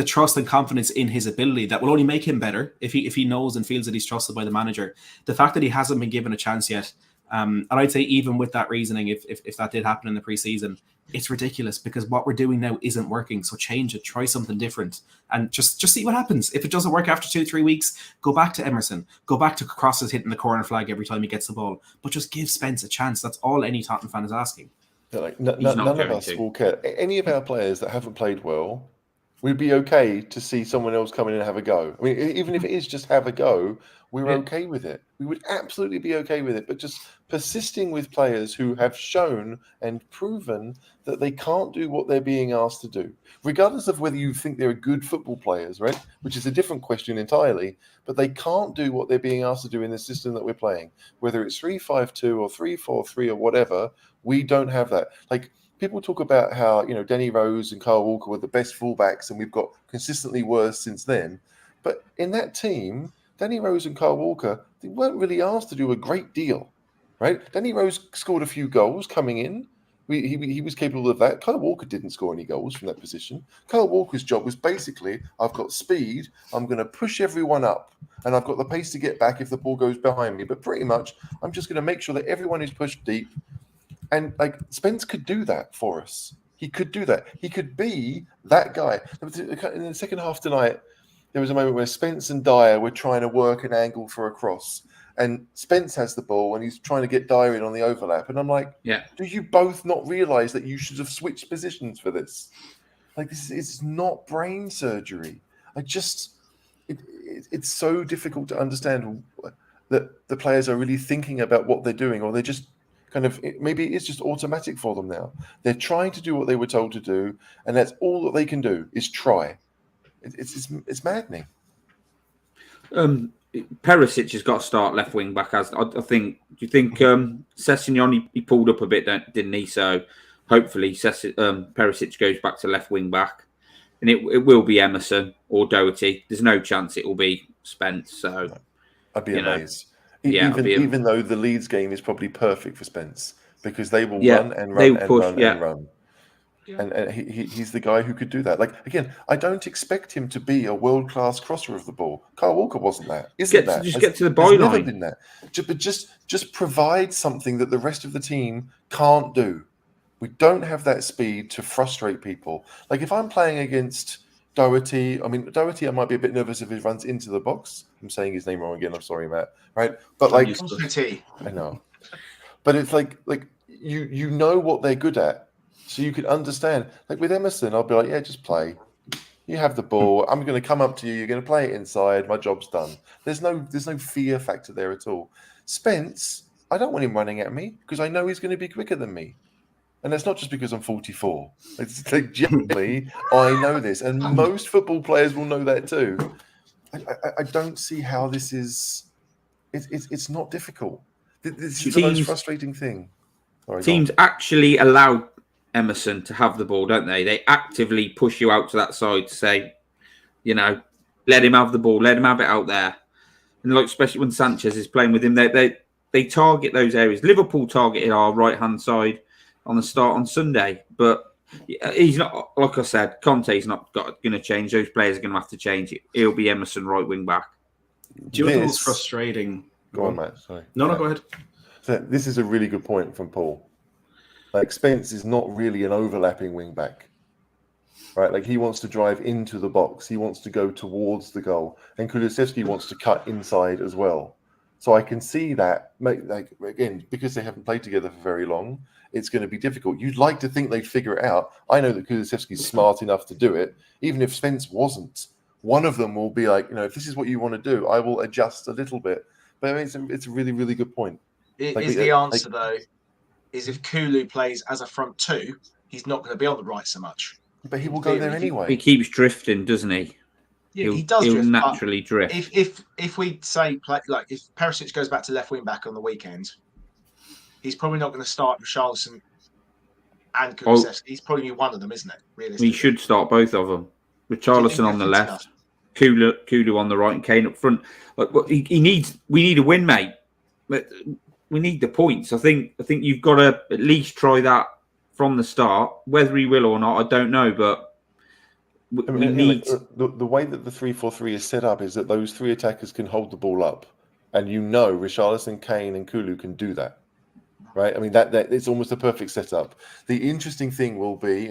trust and confidence in his ability that will only make him better if he knows and feels that he's trusted by the manager. The fact that he hasn't been given a chance yet, and I'd say even with that reasoning, if that did happen in the preseason, it's ridiculous because what we're doing now isn't working. So change it, try something different, and just see what happens. If it doesn't work after 2-3 weeks, go back to Emerson, go back to crosses hitting the corner flag every time he gets the ball, but just give Spence a chance. That's all any Tottenham fan is asking. Like none of us will care. Any of our players that haven't played well, we'd be okay to see someone else come in and have a go. I mean, even if it is just have a go, we're okay with it. We would absolutely be okay with it. But just persisting with players who have shown and proven that they can't do what they're being asked to do, regardless of whether you think they're good football players, right? Which is a different question entirely. But they can't do what they're being asked to do in the system that we're playing, whether it's 3-5-2 or 3-4-3 or whatever. We don't have that. Like, people talk about how, Danny Rose and Kyle Walker were the best fullbacks and we've got consistently worse since then. But in that team, Danny Rose and Kyle Walker, they weren't really asked to do a great deal, right? Danny Rose scored a few goals coming in. He was capable of that. Kyle Walker didn't score any goals from that position. Kyle Walker's job was basically, I've got speed, I'm going to push everyone up, and I've got the pace to get back if the ball goes behind me. But pretty much, I'm just going to make sure that everyone is pushed deep. And Spence could do that for us. He could do that. He could be that guy. In the second half tonight, there was a moment where Spence and Dyer were trying to work an angle for a cross. And Spence has the ball and he's trying to get Dyer in on the overlap. And I'm like, do you both not realise that you should have switched positions for this? This is not brain surgery. It's so difficult to understand that the players are really thinking about what they're doing, or they're just maybe it's just automatic for them now. They're trying to do what they were told to do, and that's all that they can do is try. It's maddening. Perisic has got to start left wing back. I think. Do you think Sessegnon he pulled up a bit, didn't he? So hopefully Perisic goes back to left wing back. and it will be Emerson or Doherty. There's no chance it will be Spence. So I'd be amazed. Yeah, Even though the Leeds game is probably perfect for Spence because they will Yeah, run and they run will and push, run yeah. and run. Yeah. And he's the guy who could do that. Like, again, I don't expect him to be a world-class crosser of the ball. Kyle Walker wasn't that. Isn't that? Get to the Has never byline. been that. But just provide something that the rest of the team can't do. We don't have that speed to frustrate people. Like, if I'm playing against Doherty, I might be a bit nervous if he runs into the box. I'm saying his name wrong again. I'm sorry, Matt. Right? But like, I know. But it's like you know what they're good at. So you can understand, like with Emerson, I'll be like, yeah, just play. You have the ball. I'm going to come up to you. You're going to play it inside. My job's done. There's no fear factor there at all. Spence, I don't want him running at me because I know he's going to be quicker than me. And that's not just because I'm 44. It's like, generally, I know this. And most football players will know that too. I don't see how this is. It's not difficult. This is the most frustrating thing. Teams actually allow Emerson to have the ball, don't they? They actively push you out to that side to say, let him have the ball, let him have it out there. And like, especially when Sanchez is playing with him, they target those areas. Liverpool targeted our right-hand side on the start on Sunday, but he's not, like I said, Conte's not going to change. Those players are going to have to change it. He'll be Emerson right wing back. Do you know what's frustrating? Go on, Matt. Sorry. No, go ahead. So this is a really good point from Paul. Like, Spence is not really an overlapping wing back, right? Like, he wants to drive into the box. He wants to go towards the goal. And Kulusevski wants to cut inside as well. So I can see that, like, again, because they haven't played together for very long, it's going to be difficult. You'd like to think they'd figure it out. I know that Kulusevski's smart enough to do it. Even if Spence wasn't, one of them will be like, if this is what you want to do, I will adjust a little bit. But I mean, it's a really, really good point. The answer, though, is if Kulu plays as a front two, he's not going to be on the right so much. But he will go there anyway. He keeps drifting, doesn't he? Yeah, he does. He'll naturally drift. If we say if Perisic goes back to left wing back on the weekend, he's probably not going to start Richarlison and Kulusevski. He's probably one of them, isn't it? Realistically, he should start both of them. Richarlison on the left, Kulu on the right, and Kane up front. We need a win, mate. We need the points. I think you've got to at least try that from the start. Whether he will or not, I don't know. But we need the way that the 3-4-3 is set up is that those three attackers can hold the ball up, and Richarlison, Kane, and Kulu can do that, right? I mean that it's almost a perfect setup. The interesting thing will be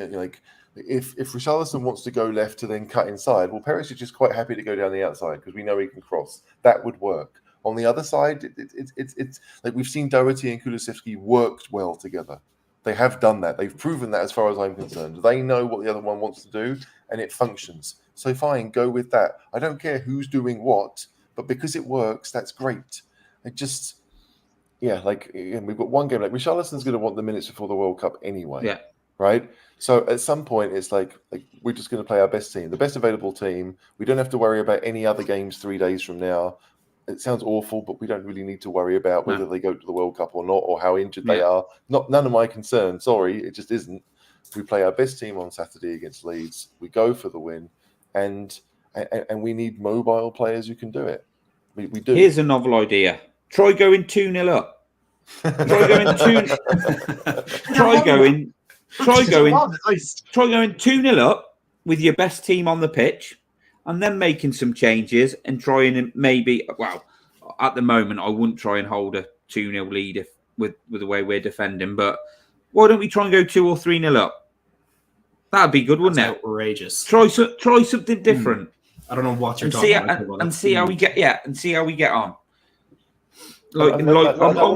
if Richarlison wants to go left to then cut inside, well, Perisic is quite happy to go down the outside because we know he can cross. That would work. On the other side, it's like we've seen Doherty and Kulusevski worked well together. They have done that. They've proven that as far as I'm concerned. They know what the other one wants to do, and it functions. So fine, go with that. I don't care who's doing what, but because it works, that's great. We've got one game. Like, Richarlison's going to want the minutes before the World Cup anyway. Yeah. Right? So at some point, it's like we're just going to play our best team, the best available team. We don't have to worry about any other games 3 days from now. It sounds awful, but we don't really need to worry about whether they go to the World Cup or not, or how injured they are. None of my concern. Sorry, it just isn't. We play our best team on Saturday against Leeds. We go for the win, and we need mobile players who can do it. We do. Here's a novel idea. Try going 2-0 up. Try going 2-0 up with your best team on the pitch, and then making some changes and trying and maybe. Well, at the moment, I wouldn't try and hold a 2-0 lead with the way we're defending. But why don't we try and go 2 or 3-0 up? That'd be good, wouldn't it? Outrageous. Try something different. I don't know what you're talking about. And see how we get. Yeah, and see how we get on. I'm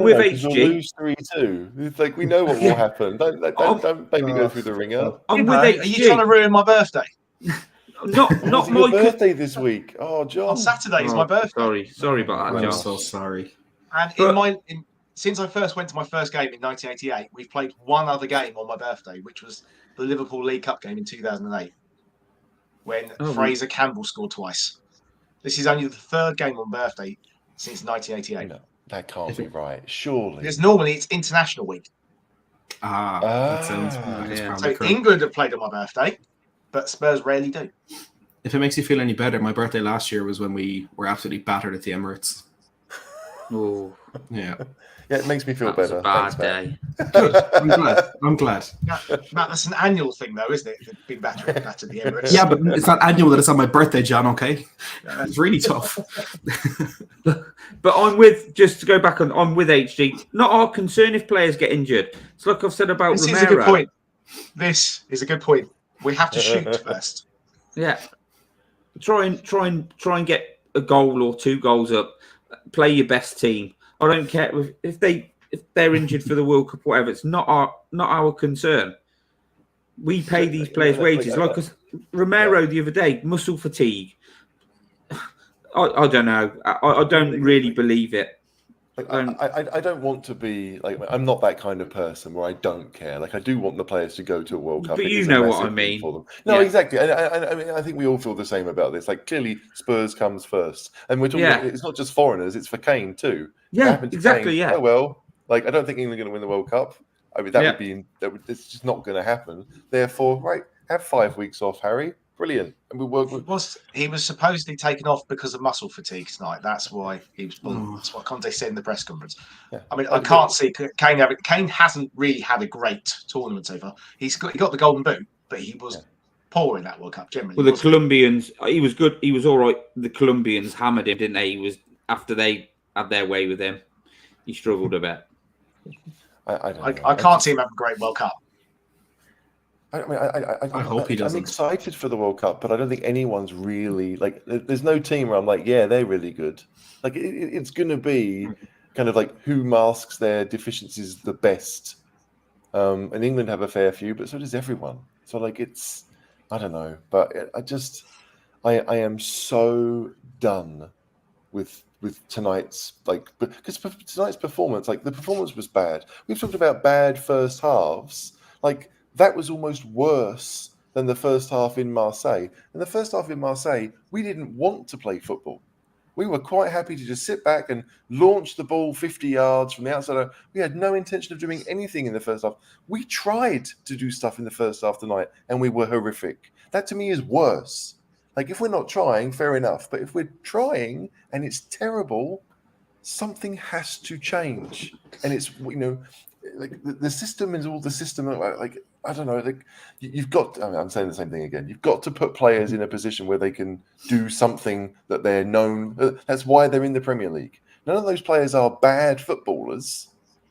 with HG. We'll lose 3-2. It's like we know what will happen. Don't make me go through the ringer. I'm with HG. Are you trying to ruin my birthday? Not my birthday this week. Oh, John. On Saturday is my birthday. Sorry about that, John. I'm so sorry. And since I first went to my first game in 1988, we've played one other game on my birthday, which was the Liverpool League Cup game in 2008, when Fraser Campbell scored twice. This is only the third game on birthday since 1988. No, that can't be right. Surely. Because normally it's International Week. That sounds So England have played on my birthday. but Spurs rarely do. If it makes you feel any better, my birthday last year was when we were absolutely battered at the Emirates. Oh, Yeah. Yeah, it makes me feel that was better. a bad Thanks, Matt. day. Good. I'm glad. Matt, that's an annual thing, though, isn't it? Being battered the Emirates. Yeah, but it's not annual that it's on my birthday, John, okay? It's really tough. But I'm with, just to go back on, I'm with HG. Not our concern if players get injured. It's like I've said about This Romero. is a good point. This is a good point. We have to shoot first. Yeah. Try and get a goal or 2 goals up. Play your best team. I don't care if they're injured for the World Cup, whatever. It's not our concern. We pay these players wages. Like Romero the other day, muscle fatigue. I don't know. I don't really believe it. I don't want to be like, I'm not that kind of person where I don't care. Like, I do want the players to go to a World Cup. But you know what I mean. For them. No, exactly. I mean, I think we all feel the same about this. Like, clearly, Spurs comes first, and we're talking. It's not just foreigners; it's for Kane too. Yeah, exactly. Kane, yeah. Oh well. Like, I don't think England are going to win the World Cup. I mean, it's just not going to happen. Therefore, right, have 5 weeks off, Harry. Brilliant. And we work with. He was supposedly taken off because of muscle fatigue tonight. That's why he was pulled. That's what Conte said in the press conference. Yeah. I mean, I can't see Kane having. Kane hasn't really had a great tournament so far. He got the golden boot, but he was poor in that World Cup generally. Well, the Colombians, he was good. He was all right. The Colombians hammered him, didn't they? He was after they had their way with him. He struggled a bit. I can't see him having a great World Cup. I mean, I hope he doesn't. I'm excited for the World Cup, but I don't think anyone's really like. There's no team where I'm like, yeah, they're really good. Like it's going to be kind of like who masks their deficiencies the best. And England have a fair few, but so does everyone. So like I don't know, but I am so done with tonight's because tonight's performance, like the performance was bad. We've talked about bad first halves, like. That was almost worse than the first half in Marseille. In the first half in Marseille, we didn't want to play football. We were quite happy to just sit back and launch the ball 50 yards from the outside. We had no intention of doing anything in the first half. We tried to do stuff in the first half tonight, and we were horrific. That to me is worse. Like, if we're not trying, fair enough. But if we're trying and it's terrible, something has to change. And it's, like the system is all the system. Like, I don't know. Like, you've got. I'm saying the same thing again. You've got to put players in a position where they can do something that they're known. That's why they're in the Premier League. None of those players are bad footballers,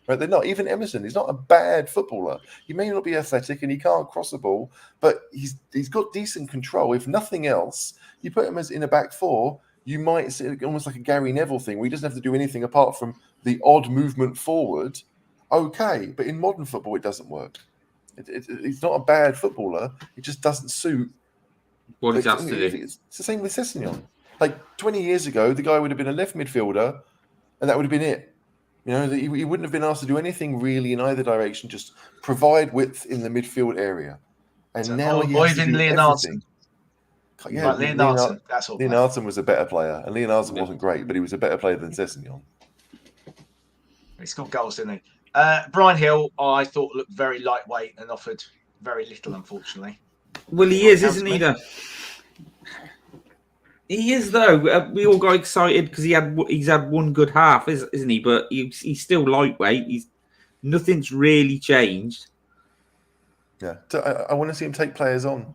right? They're not. Even Emerson, he's not a bad footballer. He may not be athletic and he can't cross the ball, but he's got decent control. If nothing else, you put him as in a back four. You might see almost like a Gary Neville thing, where he doesn't have to do anything apart from the odd movement forward. Okay, but in modern football, it doesn't work. He's not a bad footballer. It just doesn't suit what he's asked to do. It's the same with Sessegnon. Like 20 years ago, the guy would have been a left midfielder, and that would have been it. He wouldn't have been asked to do anything really in either direction, just provide width in the midfield area. And so now he has to do everything. Yeah, like Leonardson, that's all. Leonardson was a better player, and Leonardson wasn't great, but he was a better player than Sessegnon. He scored goals, didn't he? Brian Hill, I thought looked very lightweight and offered very little, unfortunately. Well, he is, isn't he? Though he is, though. We all got excited because he's had one good half, isn't he? But he's still lightweight. Nothing's really changed. Yeah, so I want to see him take players on.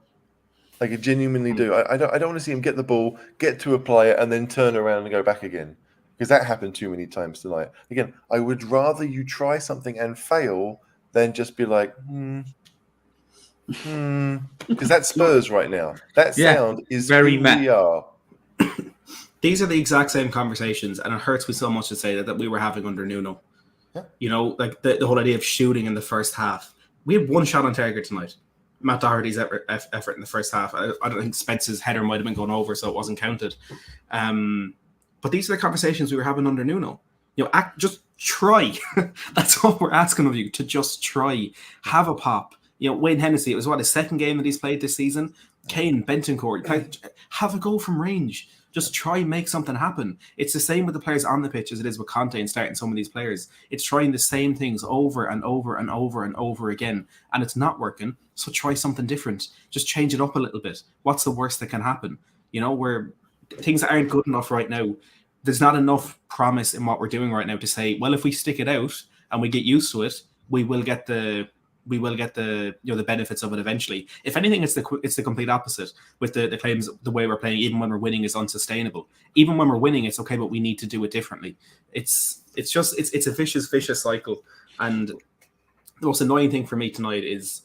Like, I genuinely do. I don't want to see him get the ball, get to a player, and then turn around and go back again. Because that happened too many times tonight. Again, I would rather you try something and fail than just be like, because that's Spurs right now. That sound is very who we are. These are the exact same conversations, and it hurts me so much to say that we were having under Nuno. Yeah. Like the whole idea of shooting in the first half. We had one shot on target tonight. Matt Doherty's effort in the first half. I don't think Spence's header might have been going over, so it wasn't counted. But these are the conversations we were having under Nuno. Just try. That's all we're asking of you, to just try. Have a pop. Wayne Hennessy, it was his second game that he's played this season. Kane, Bentancur, have a go from range. Just try and make something happen. It's the same with the players on the pitch as it is with Conte and starting some of these players. It's trying the same things over and over and over and over again, and it's not working. So try something different. Just change it up a little bit. What's the worst that can happen? Where things aren't good enough right now. There's not enough promise in what we're doing right now to say, well, if we stick it out and we get used to it, we will get the the benefits of it eventually. If anything, it's the complete opposite with the claims. The way we're playing, even when we're winning, is unsustainable. Even when we're winning, it's okay, but we need to do it differently. It's a vicious cycle. And the most annoying thing for me tonight is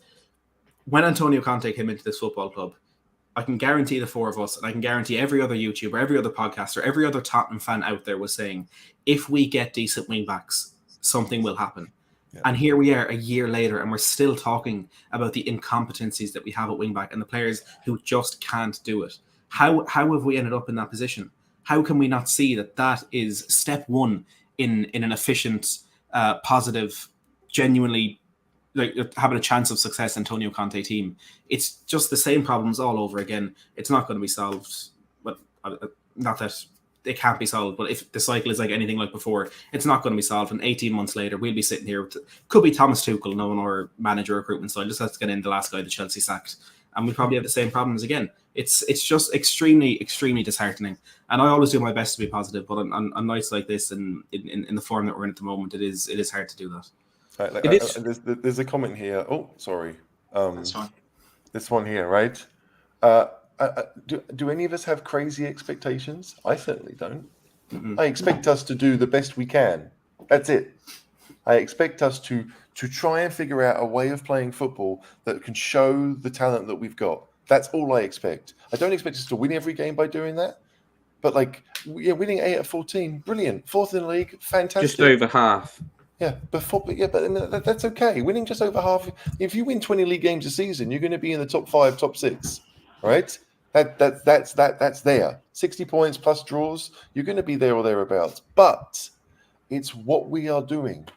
when Antonio Conte came into this football club. I can guarantee the four of us, and I can guarantee every other YouTuber, every other podcaster, every other Tottenham fan out there was saying, if we get decent wing backs, something will happen. Yeah. And here we are a year later, and we're still talking about the incompetencies that we have at wing back and the players who just can't do it. How have we ended up in that position? How can we not see that is step one in an efficient, positive, genuinely having a chance of success Antonio Conte team? It's just the same problems all over again. It's not going to be solved. But not that it can't be solved, but if the cycle is like anything like before, it's not going to be solved. And 18 months later, we'll be sitting here. Could be Thomas Tuchel, knowing our manager recruitment style. Just has to get in the last guy that Chelsea sacked, and we probably have the same problems again. It's just extremely disheartening. And I always do my best to be positive, but on nights like this and in the form that we're in at the moment, it is hard to do that. Right, there's a comment here. Oh, sorry. That's fine. This one here, right? Do any of us have crazy expectations? I certainly don't. Mm-hmm. I expect us to do the best we can. That's it. I expect us to try and figure out a way of playing football that can show the talent that we've got. That's all I expect. I don't expect us to win every game by doing that. But winning 8 out of 14, brilliant. Fourth in the league, fantastic. Just over half. Yeah, but that's okay. Winning just over half. If you win 20 league games a season, you're going to be in the top 5, top 6, right? That's there. 60 points plus draws. You're going to be there or thereabouts. But it's what we are doing.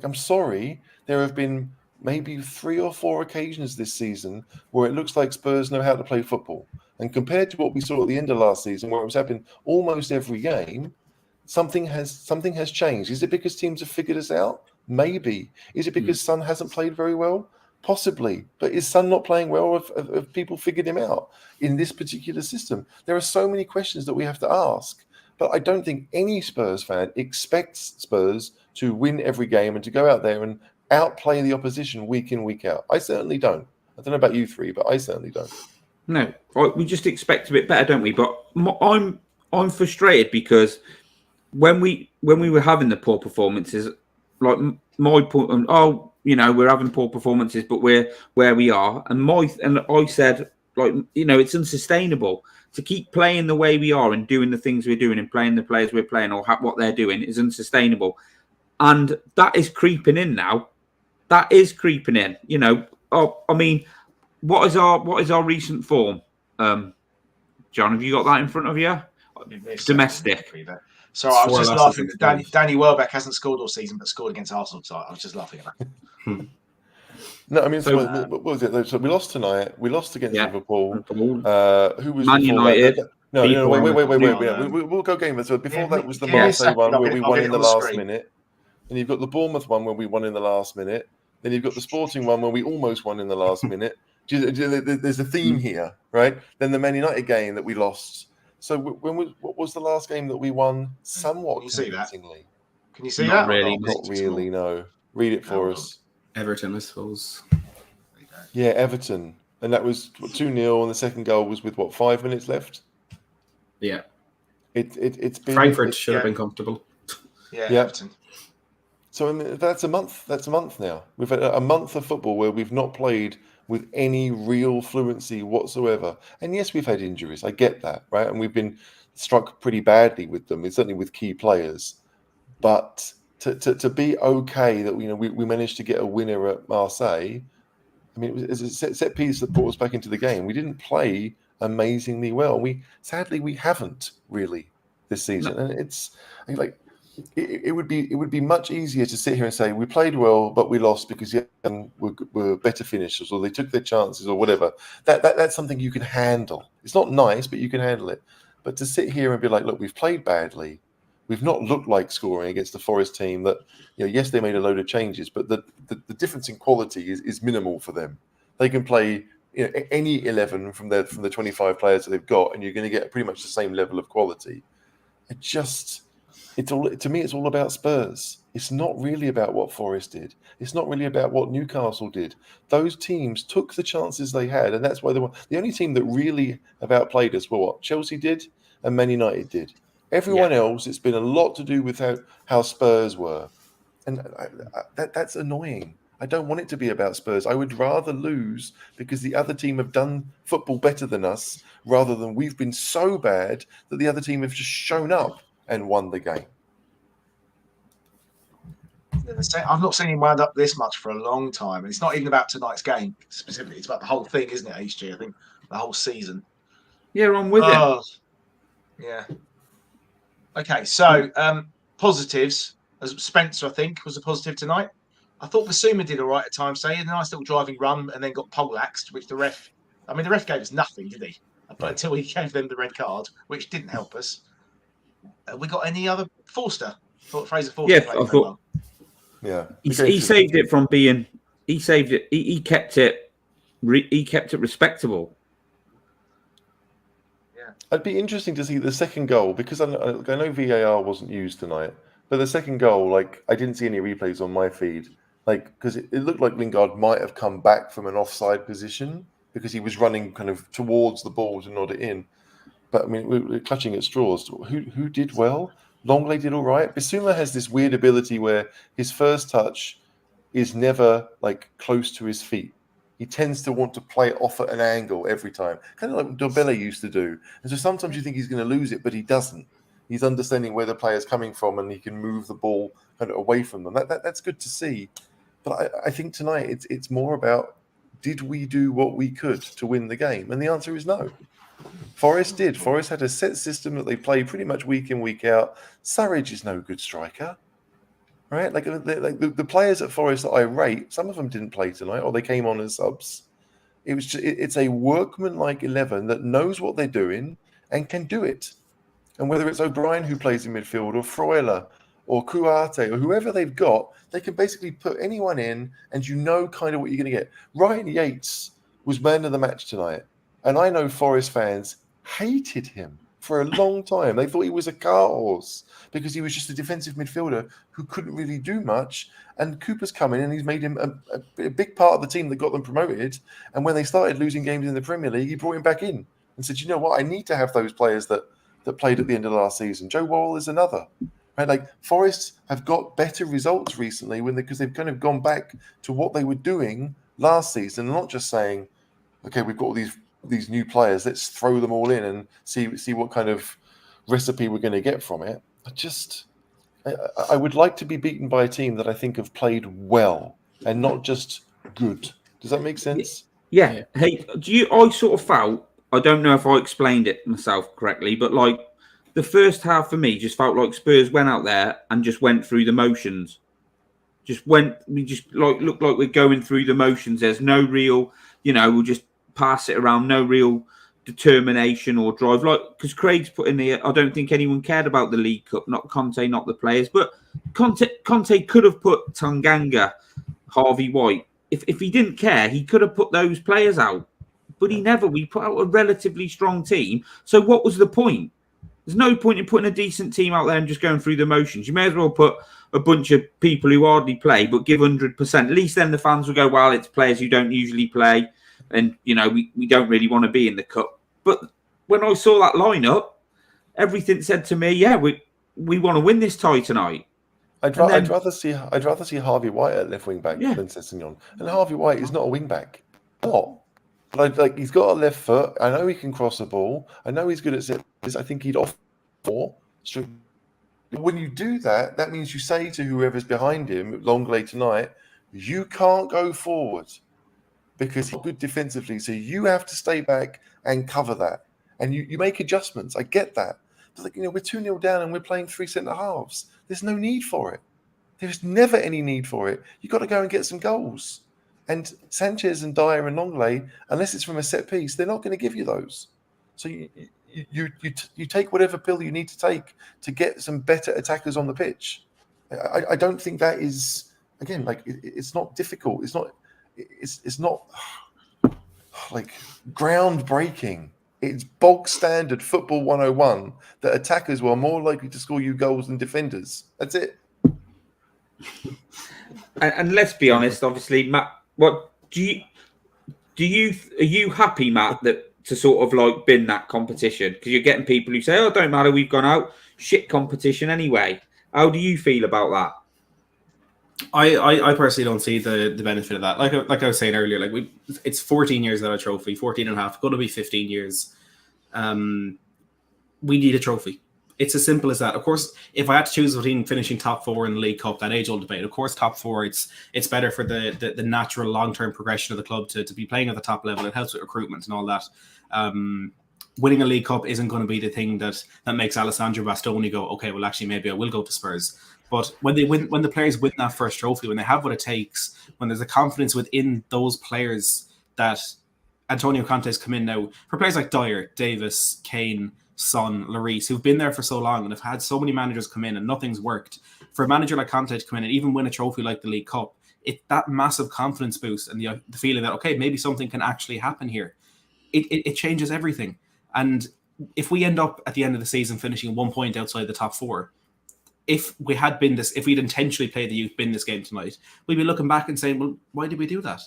I'm sorry, there have been maybe 3 or 4 occasions this season where it looks like Spurs know how to play football. And compared to what we saw at the end of last season, where it was happening almost every game, something has changed. Is it because teams have figured us out? Maybe. Is it because Son hasn't played very well? Possibly. But is Son not playing well if people figured him out in this particular system? There are so many questions that we have to ask. But I don't think any Spurs fan expects Spurs to win every game and to go out there and outplay the opposition week in, week out. I certainly don't. I don't know about you three, but I certainly don't. No, we just expect a bit better, don't we? But I'm frustrated because when we were having the poor performances, like my point, we're having poor performances, but we're where we are, and I said, it's unsustainable to keep playing the way we are and doing the things we're doing and playing the players we're playing or what they're doing is unsustainable, and that is creeping in now. That is creeping in. What is our recent form? John, have you got that in front of you? Domestic. So I was just laughing that Danny Welbeck hasn't scored all season, but scored against Arsenal tonight. I was just laughing at that. No, I mean, what was it? So we lost tonight. We lost against Liverpool. Who was Man United? No, wait. We'll go game. So before that was the Marseille one where we won in the last minute. And you've got the Bournemouth one where we won in the last minute. Then you've got the Sporting one where we almost won in the last minute. There's a theme here, right? Then the Man United game that we lost. So what was the last game that we won somewhat convincingly? Can you see that? Not really, no. Read it for us. Everton, I suppose. Yeah, Everton. And that was 2-0, and the second goal was with, 5 minutes left? Yeah. It's been... Frankfurt should have been comfortable. Yeah, Everton. So that's a month. That's a month now. We've had a month of football where we've not played with any real fluency whatsoever. And yes, we've had injuries. I get that, right? And we've been struck pretty badly with them, certainly with key players. But to be okay that we managed to get a winner at Marseille, I mean, it was a set piece that brought us back into the game. We didn't play amazingly well. We haven't really this season, and it's like. It would be much easier to sit here and say we played well, but we lost because we're better finishers, or they took their chances, or whatever. That's something you can handle. It's not nice, but you can handle it. But to sit here and be like, look, we've played badly. We've not looked like scoring against the Forest team that, yes, they made a load of changes, but the difference in quality is minimal for them. They can play any 11 from the 25 players that they've got, and you're going to get pretty much the same level of quality. To me, it's all about Spurs. It's not really about what Forest did. It's not really about what Newcastle did. Those teams took the chances they had, and that's why they were the only team that really have outplayed us were what Chelsea did and Man United did. Everyone else, it's been a lot to do with how Spurs were. And that's annoying. I don't want it to be about Spurs. I would rather lose because the other team have done football better than us rather than we've been so bad that the other team have just shown up and won the game. I've not seen him wound up this much for a long time. And it's not even about tonight's game specifically. It's about the whole thing, isn't it, HG? I think the whole season. Yeah, I'm with it. Yeah. Okay, so positives. As Spencer, I think, was a positive tonight. I thought Basuma did all right at times. He had a nice little driving run and then got poleaxed, which the ref gave us nothing, did he? But until he gave them the red card, which didn't help us. We got any other Forster? Fraser Forster. Yeah, I thought. Well. Yeah, he saved it from being. He saved it. He kept it. He kept it respectable. Yeah, it'd be interesting to see the second goal because I know VAR wasn't used tonight, but the second goal, like I didn't see any replays on my feed, like because it looked like Lingard might have come back from an offside position because he was running kind of towards the ball to nod it in. But I mean, we're clutching at straws. Who did well? Longley did all right. Bissouma has this weird ability where his first touch is never like close to his feet. He tends to want to play it off at an angle every time, kind of like what Dobele used to do. And so sometimes you think he's going to lose it, but he doesn't. He's understanding where the player's coming from, and he can move the ball kind of away from them. That's good to see. But I think tonight it's more about, did we do what we could to win the game? And the answer is no. Forest did. Forest had a set system that they play pretty much week in, week out. Surridge is no good striker, right? Like the players at Forest that I rate, some of them didn't play tonight, or they came on as subs. It's a workman-like 11 that knows what they're doing and can do it. And whether it's O'Brien who plays in midfield, or Freuler, or Kouate, or whoever they've got, they can basically put anyone in, and you know kind of what you're going to get. Ryan Yates was man of the match tonight. And I know Forest fans hated him for a long time. They thought he was a car horse because he was just a defensive midfielder who couldn't really do much. And Cooper's come in and he's made him a big part of the team that got them promoted. And when they started losing games in the Premier League, he brought him back in and said, you know what, I need to have those players that played at the end of last season. Joe Worrell is another. Right? Like Forest have got better results recently because they've kind of gone back to what they were doing last season, and not just saying, okay, we've got all these new players, let's throw them all in and see what kind of recipe we're going to get from it. I would like to be beaten by a team that I think have played well and not just good. Does that make sense? Yeah. Hey, I sort of felt, I don't know if I explained it myself correctly, but like the first half for me just felt like Spurs went out there and just went through the motions. We just looked like we're going through the motions. There's no real, we'll just pass it around, no real determination or drive. Like, because Craig's put in there, I don't think anyone cared about the League Cup, not Conte, not the players. But Conte could have put Tanganga, Harvey White. If he didn't care, he could have put those players out. But he never. We put out a relatively strong team. So what was the point? There's no point in putting a decent team out there and just going through the motions. You may as well put a bunch of people who hardly play, but give 100%. At least then the fans will go, well, it's players who don't usually play. And, we don't really want to be in the cup. But when I saw that lineup, everything said to me, yeah, we want to win this tie tonight. I'd rather see Harvey White at left wing back than Sessegnon. And Harvey White is not a wing back. Not. But he's got a left foot. I know he can cross a ball. I know he's good at set. I think he'd offer more. When you do that, that means you say to whoever's behind him, Longley tonight, you can't go forward because he's good defensively. So you have to stay back and cover that. And you make adjustments. I get that. But we're 2-0 down and we're playing 3 centre halves. There's no need for it. There's never any need for it. You've got to go and get some goals. And Sanchez and Dyer and Longley, unless it's from a set piece, they're not going to give you those. So you take whatever pill you need to take to get some better attackers on the pitch. I don't think that is, again, like it's not difficult. It's not like groundbreaking. It's bog standard football 101 that attackers were more likely to score you goals than defenders. That's it. And let's be honest, obviously, Matt. What are you happy, Matt, that to sort of like bin that competition? Because you're getting people who say, "Oh, don't matter, we've gone out, shit competition anyway." How do you feel about that? I personally don't see the benefit of that. Like I was saying earlier, like it's 14 years without a trophy, 14 and a half, going to be 15 years. We need a trophy. It's as simple as that. Of course, if I had to choose between finishing top 4 in the League Cup, that age-old debate, of course, top 4, it's better for the natural long-term progression of the club to be playing at the top level. It helps with recruitment and all that. Winning a League Cup isn't going to be the thing that makes Alessandro Bastoni go, okay, well, actually, maybe I will go to Spurs. But when the players win that first trophy, when they have what it takes, when there's a confidence within those players that Antonio Conte's come in now, for players like Dyer, Davis, Kane, Son, Lloris, who've been there for so long and have had so many managers come in and nothing's worked. For a manager like Conte to come in and even win a trophy like the League Cup, it's that massive confidence boost and the feeling that, okay, maybe something can actually happen here. It changes everything. And if we end up at the end of the season finishing 1 point outside the top 4, if we'd intentionally played the youth bin this game tonight, we'd be looking back and saying, well, why did we do that?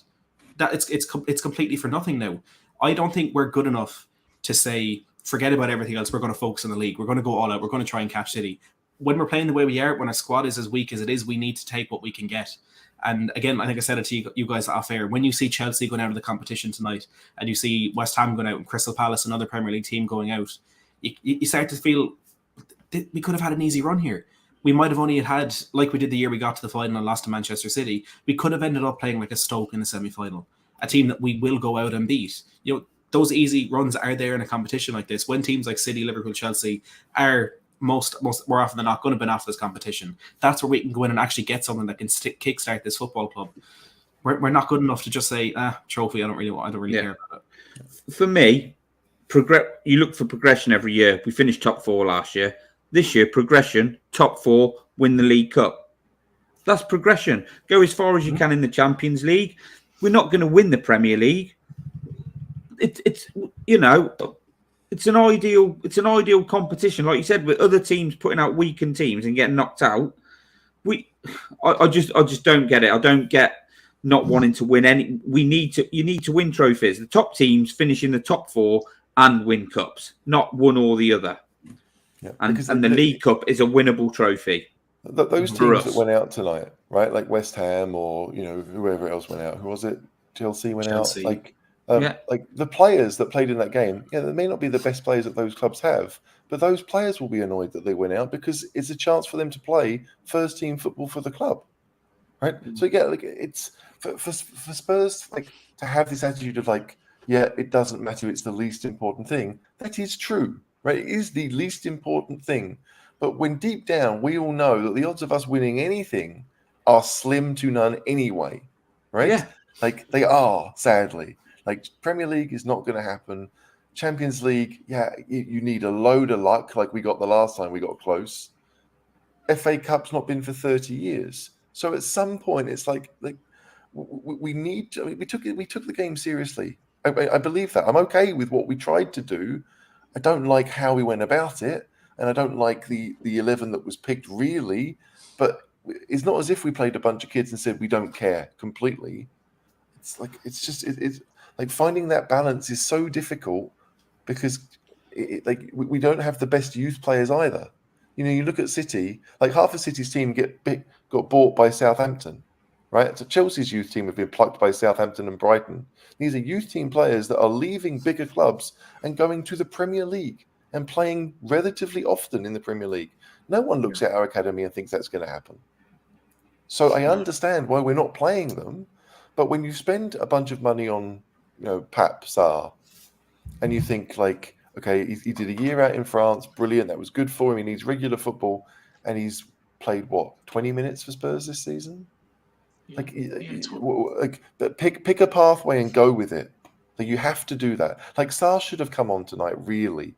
That it's completely for nothing now. I don't think we're good enough to say, forget about everything else. We're going to focus on the league. We're going to go all out. We're going to try and catch City. When we're playing the way we are, when our squad is as weak as it is, we need to take what we can get. And again, I think I said it to you guys off air. When you see Chelsea going out of the competition tonight and you see West Ham going out and Crystal Palace, another Premier League team going out, you start to feel we could have had an easy run here. We might have only had, like we did the year we got to the final and lost to Manchester City, we could have ended up playing like a Stoke in the semi-final, a team that we will go out and beat. You know, those easy runs are there in a competition like this. When teams like City, Liverpool, Chelsea are most more often than not going to be off this competition, that's where we can go in and actually get something that can kickstart this football club. We're not good enough to just say, trophy, I don't really care about it. For me, you look for progression every year. We finished top 4 last year. This year, progression, top 4, win the League Cup. That's progression. Go as far as you can in the Champions League. We're not going to win the Premier League. It's an ideal competition. Like you said, with other teams putting out weakened teams and getting knocked out. I just don't get it. I don't get not wanting to win any. You need to win trophies. The top teams finish in the top 4 and win cups, not one or the other. Yeah, and the League Cup is a winnable trophy. Those teams that went out tonight, right? Like West Ham or whoever else went out. Who was it? Chelsea went out. Like the players that played in that game. Yeah, they may not be the best players that those clubs have, but those players will be annoyed that they went out because it's a chance for them to play first team football for the club, right? So it's for Spurs to have this attitude of it doesn't matter. It's the least important thing. That is true. Right, it is the least important thing. But when deep down we all know that the odds of us winning anything are slim to none anyway, right? Yeah. Like they are, sadly. Like Premier League is not going to happen. Champions League, you need a load of luck like we got the last time we got close. FA Cup's not been for 30 years. So at some point it's like we need to, we took the game seriously. I believe that. I'm okay with what we tried to do. I don't like how we went about it, and I don't like the 11 that was picked, really. But it's not as if we played a bunch of kids and said we don't care completely. It's like finding that balance is so difficult because we don't have the best youth players either. You look at City, like half of City's team got bought by Southampton, right? So Chelsea's youth team have been plucked by Southampton and Brighton. These are youth team players that are leaving bigger clubs and going to the Premier League and playing relatively often in the Premier League. No one looks at our academy and thinks that's going to happen. So I understand why we're not playing them, but when you spend a bunch of money on, Pap Sarr, and you think okay, he did a year out in France, brilliant, that was good for him, he needs regular football, and he's played 20 minutes for Spurs this season? Pick a pathway and go with it. You have to do that. Sarr should have come on tonight, really,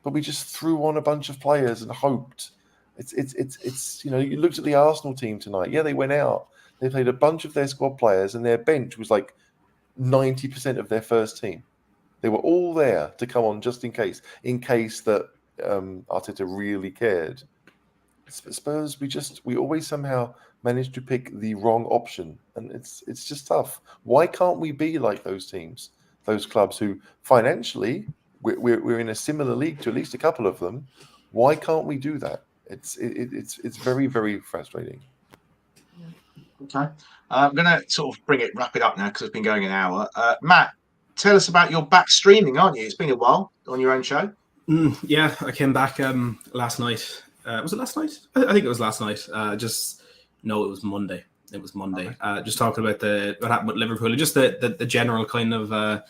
but we just threw on a bunch of players and hoped. It's you looked at the Arsenal team tonight. Yeah, they went out. They played a bunch of their squad players, and their bench was like 90% of their first team. They were all there to come on just in case that Arteta really cared. Spurs, we always somehow manage to pick the wrong option, and it's just tough. Why can't we be like those teams, those clubs who financially we're in a similar league to at least a couple of them? Why can't we do that? It's very, very frustrating. Okay, I'm going to sort of wrap it up now because it's been going an hour. Matt, tell us about your back streaming, aren't you? It's been a while on your own show. Yeah, I came back last night. Was it last night? I think it was last night. It was Monday. It was Monday. Just talking about what happened with Liverpool and just the general kind of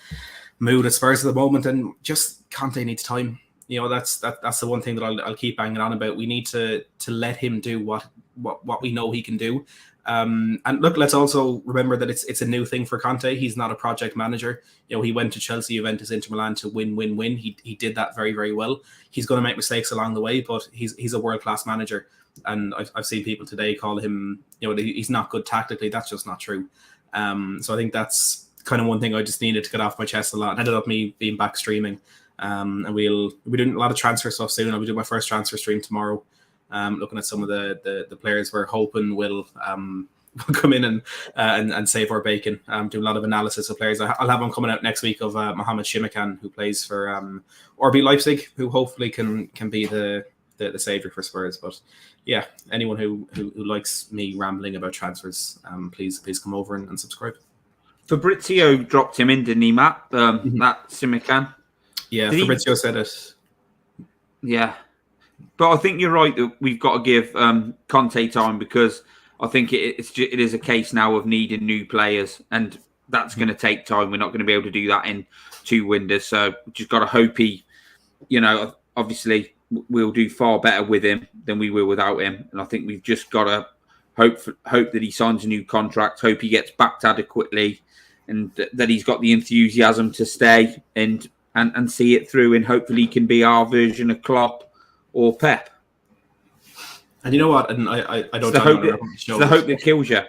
mood at Spurs at the moment, and just Conte needs time. That's the one thing that I'll keep banging on about. We need to let him do what we know he can do. And look, let's also remember that it's a new thing for Conte. He's not a project manager. He went to Chelsea, Juventus, Inter Milan to win. He did that very, very well. He's going to make mistakes along the way, but he's a world-class manager. And I've seen people today call him, he's not good tactically. That's just not true. So I think that's kind of one thing I just needed to get off my chest a lot. It ended up me being back streaming. And we'll be doing a lot of transfer stuff soon. I'll be doing my first transfer stream tomorrow. Looking at some of the players we're hoping will come in and save our bacon. Do a lot of analysis of players. I'll have one coming out next week of Mohamed Shimikan, who plays for RB Leipzig, who hopefully can be the savior for Spurs. But yeah, anyone who likes me rambling about transfers, please come over and subscribe. Fabrizio dropped him in, didn't he, Matt? That Shimikan. Yeah, Fabrizio said it. Yeah. But I think you're right that we've got to give Conte time, because I think it is a case now of needing new players, and that's going to take time. We're not going to be able to do that in 2 windows. So we've just got to hope he, obviously we'll do far better with him than we will without him. And I think we've just got to hope that he signs a new contract, hope he gets backed adequately, and that he's got the enthusiasm to stay and see it through, and hopefully he can be our version of Klopp or Pep. And you know what? And I don't know. It's the hope that kills you.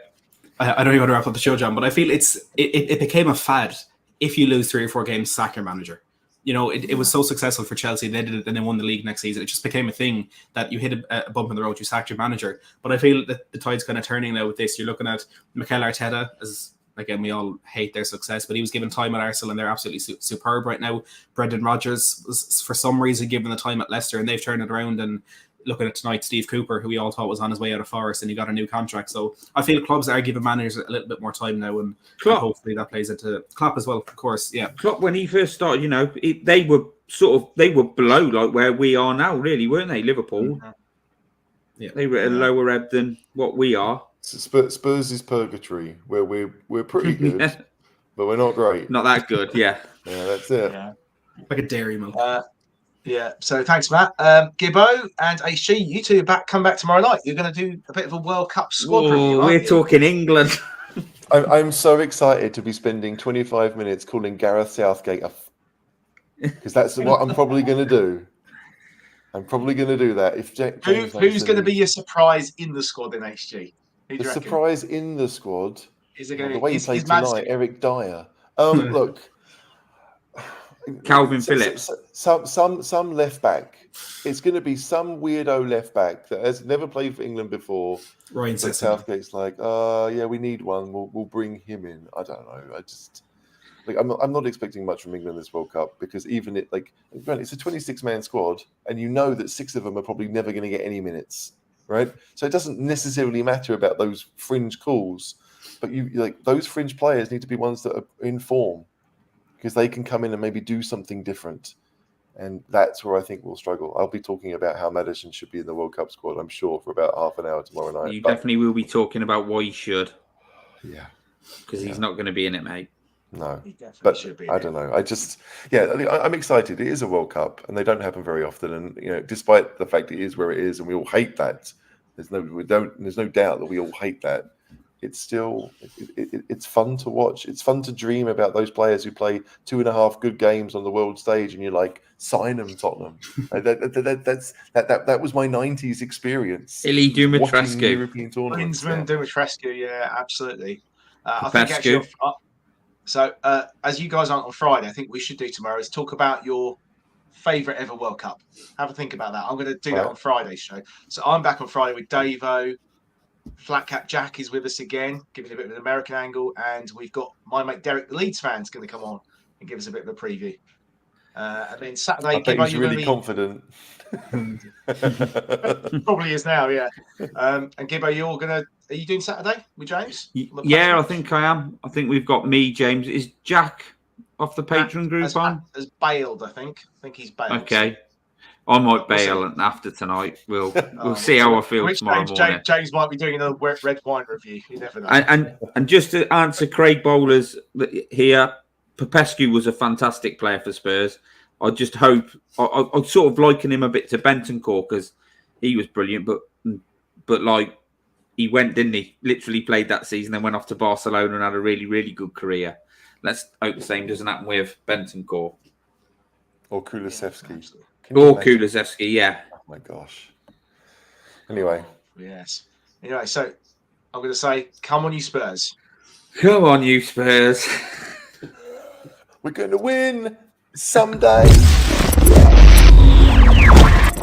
I don't even want to wrap up the show, John, but I feel it became a fad. If you lose 3 or 4 games, sack your manager. It was so successful for Chelsea. They did it, and they won the league next season. It just became a thing that you hit a bump in the road, you sacked your manager. But I feel that the tide's kind of turning now with this. You're looking at Mikel Arteta, as again, we all hate their success, but he was given time at Arsenal, and they're absolutely superb right now. Brendan Rodgers was, for some reason, given the time at Leicester, and they've turned it around. And looking at tonight, Steve Cooper, who we all thought was on his way out of Forest, and he got a new contract. So I feel clubs are giving managers a little bit more time now, and hopefully that plays into Klopp as well, of course. Yeah, Klopp, when he first started, they were below like where we are now, really, weren't they? Liverpool, yeah, they were at a lower ebb than what we are. Spurs is purgatory, where we're pretty good, but we're not great. Not that good, yeah. Yeah, that's it. Yeah. Like a dairy milk. Yeah. So thanks, Matt. Gibbo and HG, you two come back tomorrow night. You're going to do a bit of a World Cup squad review. We're talking England. I'm so excited to be spending 25 minutes calling Gareth Southgate because that's what I'm probably going to do. I'm probably going to do that. If who's going to be your surprise in the squad in HG? The surprise in the squad is it going the way he played tonight, Eric Dyer. Look, Calvin Phillips. Some left back. It's going to be some weirdo left back that has never played for England before. Ryan Southgate's like, yeah, we need one. We'll bring him in. I don't know. I'm not expecting much from England this World Cup, because even it's a 26-man squad, and you know that 6 of them are probably never going to get any minutes, right? So it doesn't necessarily matter about those fringe calls, but those fringe players need to be ones that are in form, because they can come in and maybe do something different. And that's where I think we'll struggle. I'll be talking about how Maddison should be in the World Cup squad, I'm sure, for about half an hour tomorrow night. You definitely will be talking about why he should. Yeah. Because he's not going to be in it, mate. No. He definitely but should be. I don't know. I'm excited. It is a World Cup, and they don't happen very often. And, despite the fact it is where it is, and we all hate that, there's no doubt that we all hate that. it's still it's fun to watch. It's fun to dream about those players who play 2.5 good games on the world stage, and you're like, sign them, Tottenham. That was my '90s experience. Ili Watching Dumitrescu. European tournaments. Klinsmann, Dumitrescu, yeah, absolutely. I think Popescu. actually, as you guys aren't on Friday, I think we should do tomorrow is talk about your favourite ever World Cup. Have a think about that. I'm going to do that Right. on Friday's show. So I'm back on Friday with Davo. Flat Cap Jack is with us again, giving a bit of an American angle, and we've got my mate Derek, the Leeds fan, is going to come on and give us a bit of a preview. And then Saturday, I bet Gibbo, he's you're really going to confident. probably is now, yeah. And Gibbo, are you doing Saturday with James? Yeah, I think I am. I think we've got me, James. Is Jack off the Patreon group on? Has bailed, I think. I think he's bailed. Okay. I might We'll bail after tonight. We'll see how I feel tomorrow morning. James might be doing another red wine review. You never know. And just to answer Craig Bowler's here, Popescu was a fantastic player for Spurs. I just hope I sort of liken him a bit to Bentancur because he was brilliant, but like he went, didn't he? Literally played that season, then went off to Barcelona and had a really, really good career. Let's hope the same doesn't happen with Bentancur Or Kulusevski. or Kulusevski. Yeah. Oh my gosh. Anyway. Yes. Anyway, so I'm going to say, come on, you Spurs. Come on, you Spurs. We're going to win someday.